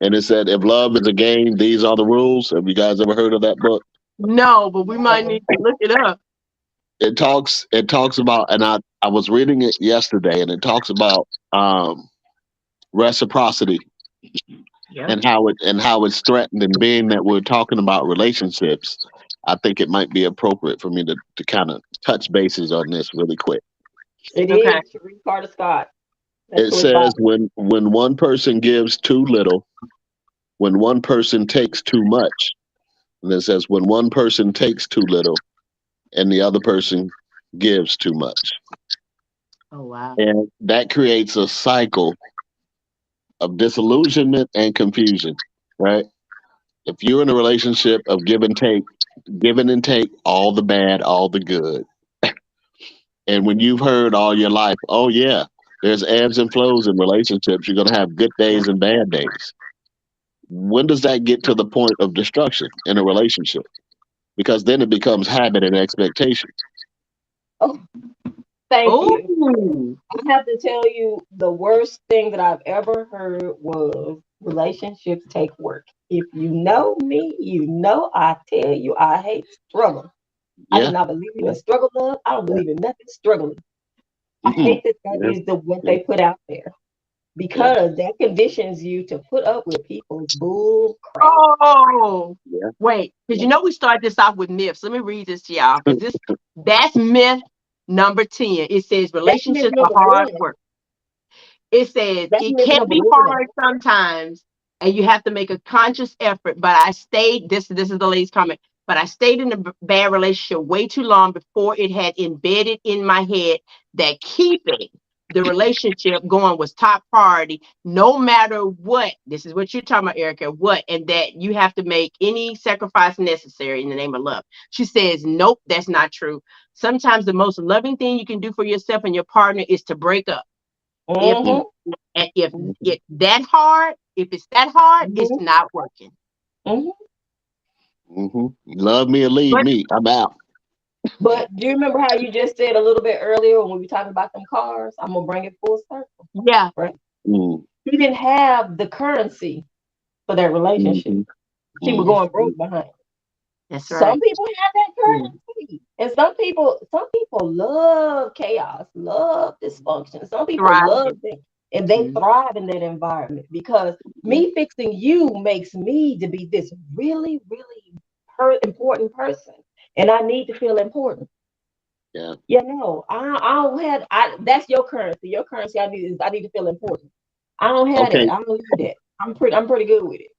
and it said, "If love is a game, these are the rules." Have you guys ever heard of that book? No, but we might No. need to look it up. It talks about, and I was reading it yesterday, and it talks about reciprocity Yep. and how it's threatened. And being that we're talking about relationships, I think it might be appropriate for me to kind of touch bases on this really quick. It Okay. is Cherie Carter Scott. That's It who it's says by. when one person gives too little, when one person takes too much, and it says when one person takes too little and the other person gives too much. Oh wow. And that creates a cycle of disillusionment and confusion, right? If you're in a relationship of give and take, all the bad, all the good. And when you've heard all your life, oh yeah, there's ebbs and flows in relationships. You're gonna have good Yeah. days and bad days. When does that get to the point of destruction in a relationship? Because then it becomes habit and expectation. Oh, thank you. Oh. I have to tell you, the worst thing that I've ever heard was relationships take work. If you know me, you know I tell you I hate struggle. I do Yeah. not believe Yeah. in struggle love. I don't Yeah. believe in nothing struggling. I Mm-mm. hate that that Yeah. is the what Yeah. they put out there Yeah. because that conditions you to put up with people's bull crap. Oh. Yeah. Wait, because Yeah. we started this off with myths. Let me read this to y'all, because that's myth number 10. It says That's myth relationships are number hard one. work. It says That's it myth can number be one. hard sometimes, and you have to make a conscious effort. But I stayed. This is the lady's comment. But I stayed in a bad relationship way too long before it had embedded in my head that keeping the relationship going was top priority, no matter what. This is what you're talking about, Erica. What, and that you have to make any sacrifice necessary in the name of love. She says, nope, that's not true. Sometimes the most loving thing you can do for yourself and your partner is to break up. If Mm, Mm-hmm. and if mhm, if it's that hard, it's Mm-hmm. not working. Mm-hmm. mhm. Love me or leave But me. I'm out. But do you remember how you just said a little bit earlier when we were talking about them cars? I'm gonna bring it full circle, yeah, right? Mm, He didn't have the currency for that relationship. mhm, She was mm, that's going broke behind it. that's Some right. people have that mm, currency And some people love chaos, love dysfunction. Some people love Thriving. it, and they Mhm. thrive in that environment because Mhm. me fixing you makes me to be this really, really important person, and I need to feel important. Yeah. I don't have. That's your currency. Your currency. I need to feel important. I don't have that. Okay. I don't need that. I'm pretty good with it.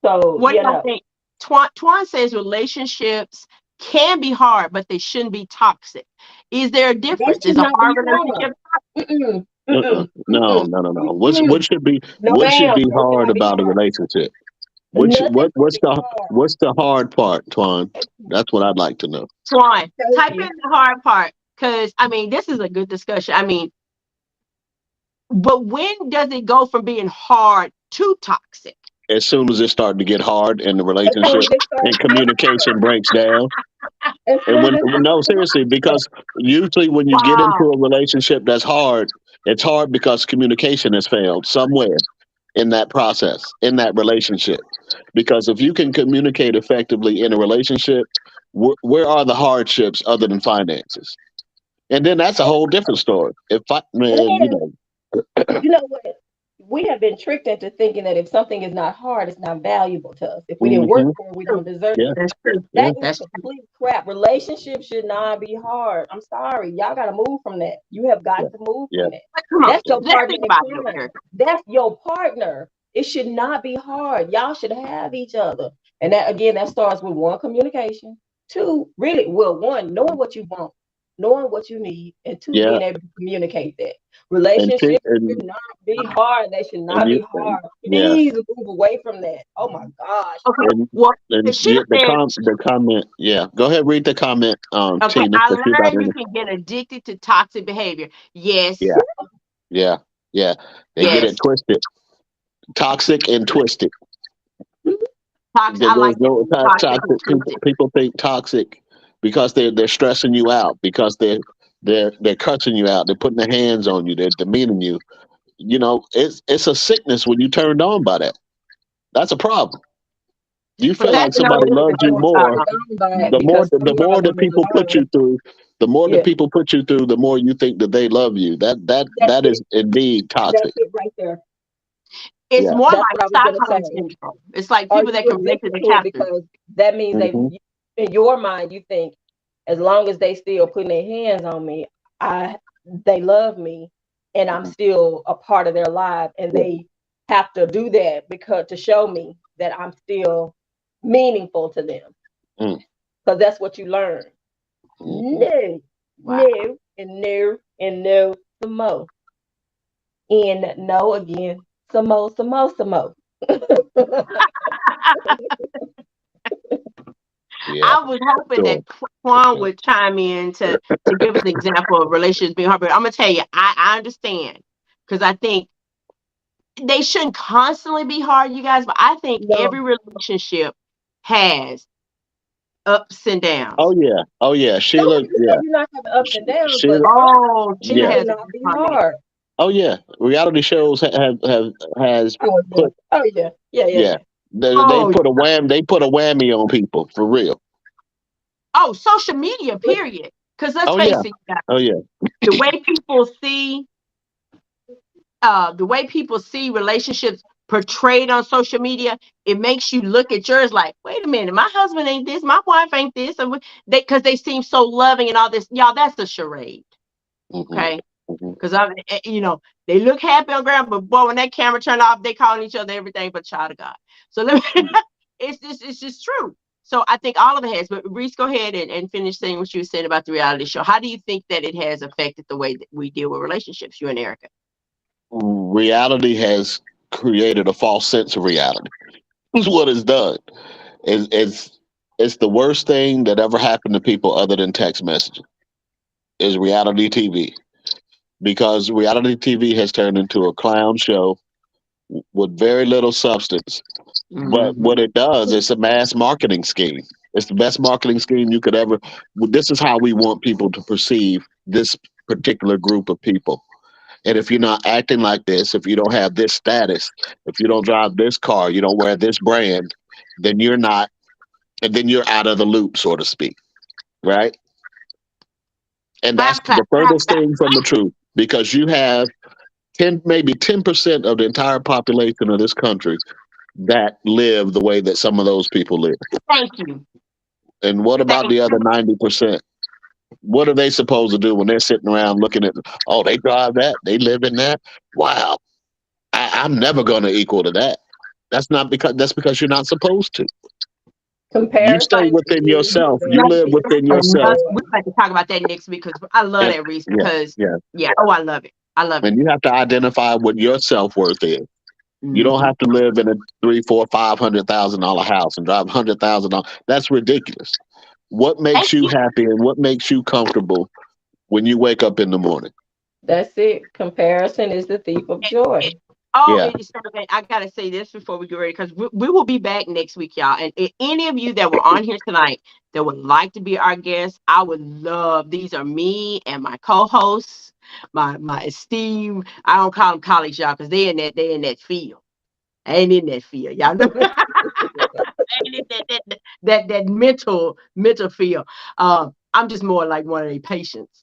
So What do y'all think? Twan says relationships can be hard, but they shouldn't be toxic. Is there a they difference? should Is a not hard be hard. relationship? Mm-mm, Uh-uh. mm-mm, No, mm-mm, no, no, no. mm-mm. No, What should ma'am. be They should hard not be about a hard. relationship? Nothing should be hard. What's the hard part, Twan? That's what I'd like to know. Twan, Thank type in you. the hard part. Because, I mean, this is a good discussion. I mean, but when does it go from being hard to toxic? As soon as it's starting to get hard in the As soon relationship as they start and to get hard. communication breaks down, As and soon as when it starts no, to get seriously, hard. because usually when you get into Wow. a relationship that's hard, it's hard because communication has failed somewhere in that process, in that relationship. Because if you can communicate effectively in a relationship, where are the hardships other than finances? And then that's a whole different story. If I, man, you And know, you know what? We have been tricked into thinking that if something is not hard, it's not valuable to us. If we didn't work hmm for it, we True. don't deserve yeah, it. That's true. yeah, That is That's true. complete crap. Relationships should not be hard. I'm sorry. Y'all got to move from that. You have got yeah, to move yeah, from that. But come on. That's yeah. your Let's partner think in about it, crime. America. That's your partner. It should not be hard. Y'all should have each other. And that, again, that starts with one, communication. Two, really, well, one, knowing what you want, knowing what you need, and two, Yeah. being able to communicate that. And two, Relationships should not be hard. They should and not you, be hard. yeah, Please move away from that. Oh my gosh. Okay. and Well, and Sheila yeah, said, the comment, yeah. Go ahead, read the comment, okay, Tina, I because you about learned you to, can get addicted to toxic behavior. Yes. yeah, yeah, yeah. They get it Yes. twisted, toxic and twisted. Toxic. I There's like that. no Toxic and toxic people. twisted. People think toxic because they're stressing you out because they're cussing you out. They're putting their hands on you. They're demeaning you. You know, it's a sickness when you turned on by that. That's a problem. You But feel that's like Especially no. somebody those loves that you are more. turned on by it, The more because the some more of that them people are put lying. you through, the more that Yeah, people put you through, the more you think that they love you. that's That it. is indeed That's toxic. it right there. It's Yeah. more That's like what I was gonna Stockholm say. syndrome. It's like Are people that you can relate to addicted the to it captors. because that means they, hmm in your mind, you think as long as they still putting their hands on me, I they love me, and I'm still a part of their life, and Yeah. they have to do that because to show me that I'm still meaningful to them, Mm-hmm. because that's what you learn. No, Wow. no, and no, and no, some more, and no again, some more, some more, some more. Yeah. I was hoping Sure. that Quan would chime in to give us an example of relationships being hard. But I'm gonna tell you, I understand because I think they shouldn't constantly be hard, you guys. But I think No, every relationship has ups and Oh downs. yeah. Oh yeah. no Sheila. one can say Yeah. you're not having ups and downs, but Sheila. some Oh, Sheila Yeah. should has a not good be comment. hard. Oh yeah. Reality shows have has Oh yeah. put Oh yeah. Yeah, yeah, yeah. yeah. They Oh, put a whammy on people for real. oh, social media, period. Because let's Oh yeah. face it, you guys, Oh yeah. the way people see the way people see relationships portrayed on social media, it makes you look at yours like, wait a minute, my husband ain't this, my wife ain't this, and because they seem so loving and all this. Y'all, that's a charade, hmm okay? hmm Because they look happy on ground, but boy, when that camera turned off, they calling each other everything but child of God. So let me, it's just true. So I think all of it has. But Reese, go ahead and finish saying what you were saying about the reality show. How do you think that it has affected the way that we deal with relationships, you and Erica? Reality has created a false sense of reality. Is what it's done. It's it's the worst thing that ever happened to people other than text messaging is reality TV because reality TV has turned into a clown show with very little substance. But Hmm. what it does, it's a mass marketing scheme. It's the best marketing scheme you could ever. This is how we want people to perceive this particular group of people. And if you're not acting like this, if you don't have this status, if you don't drive this car, you don't wear this brand, then you're not, and then you're out of the loop, so to speak. right? And that's Clap, clap, the clap, furthest clap. thing from the truth because you have 10, maybe 10% of the entire population of this country that live the way that some of those people live. Thank you. And what about Thank the other you. 90%? What are they supposed to do when they're sitting around looking at, oh, they drive that, they live in that? Wow, I'm never going to equal to that. That's because you're not supposed to. You stay Comparison within is yourself. You the live thief within of yourself. joy. We'd like to talk about that next week because I love And that, Reese, yeah, because, yeah. yeah, oh, I love it. I love it. And you have to identify what your self worth is. You don't Hmm. have to live in a three, four, $500,000 house and drive $100,000. That's ridiculous. What Thank makes you you. happy and what makes you comfortable when you wake up in the morning? That's it. Comparison is the thief of It- joy. oh, Yeah. it is something I gotta say this before we get ready because we will be back next week, y'all. And any of you that were on here tonight that would like to be our guests, I would love. These are me and my co-hosts, my esteem. I don't call them colleagues, y'all, because they in that field. I ain't in that field, y'all know. I ain't in that mental field. I'm just more like one of their patients.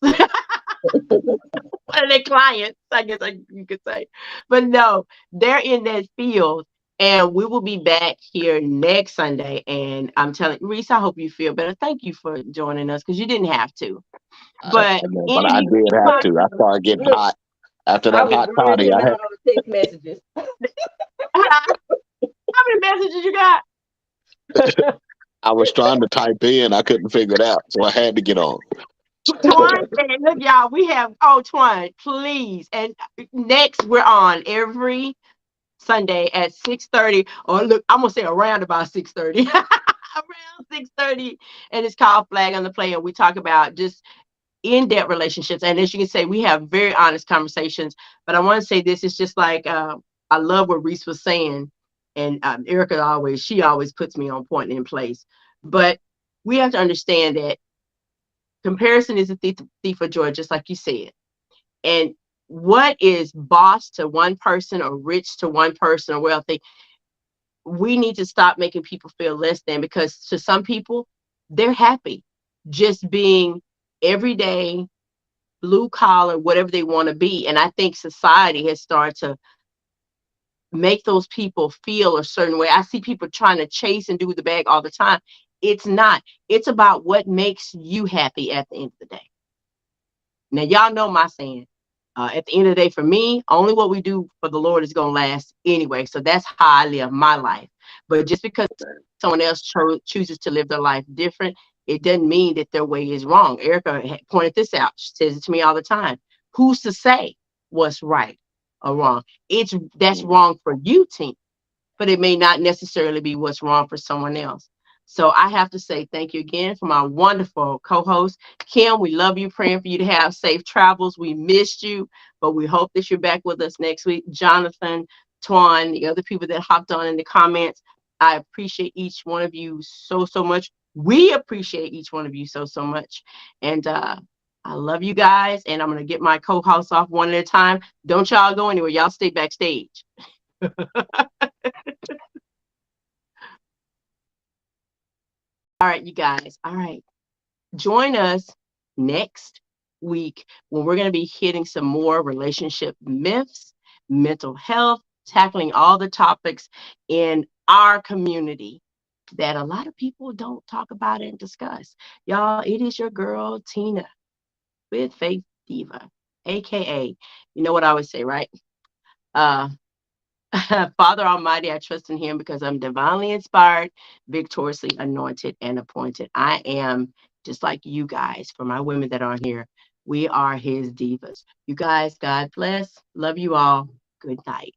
One of their clients, I guess you could say. But no, they're in that field. And we will be back here next Sunday. And I'm telling Reese, I hope you feel better. Thank you for joining us because you didn't have to. I But know, but any of I you, did have to. I started getting Look, hot after I that was hot wearing toddy. him out on the text messages. how many messages you got? I was trying to type in, I couldn't figure it out, so I had to get on. Twan said, look, y'all, we have, oh, Twan, please. And next, we're on every Sunday at 6:30, or look, I'm gonna say around about 6:30. Around 6:30, and it's called Flag on the Play, and we talk about just in-depth relationships. And as you can say, we have very honest conversations. But I want to say this: it's just like I love what Reese was saying, and Erica she always puts me on point and in place. But we have to understand that comparison is a thief of joy, just like you said. And what is boss to one person or rich to one person or wealthy, we need to stop making people feel less than because to some people, they're happy just being everyday, blue collar, whatever they want to be. And I think society has started to make those people feel a certain way. I see people trying to chase and do the bag all the time. It's not, it's about what makes you happy at the end of the day. Now, y'all know my saying. At the end of the day, for me, only what we do for the Lord is going to last anyway. So that's how I live my life. But just because someone else chooses to live their life different, it doesn't mean that their way is wrong. Erica pointed this out. She says it to me all the time. Who's to say what's right or wrong? That's wrong for you, team, but it may not necessarily be what's wrong for someone else. So I have to say thank you again for my wonderful co-host, Kim. We love you, praying for you to have safe travels. We missed you, but we hope that you're back with us next week. Jonathan, Twan, the other people that hopped on in the comments, I appreciate each one of you so, so much. We appreciate each one of you so, so much. And I love you guys. And I'm going to get my co-hosts off one at a time. Don't y'all go anywhere. Y'all stay backstage. All right, you guys. All right. Join us next week when we're going to be hitting some more relationship myths, mental health, tackling all the topics in our community that a lot of people don't talk about and discuss. Y'all, it is your girl, Tina, with Faith Diva, AKA, you know what I always say, right? Uh, Father Almighty, I trust in Him because I'm divinely inspired, victoriously anointed, and appointed. I am just like you guys, for my women that are here. We are His divas. You guys, God bless. Love you all. Good night.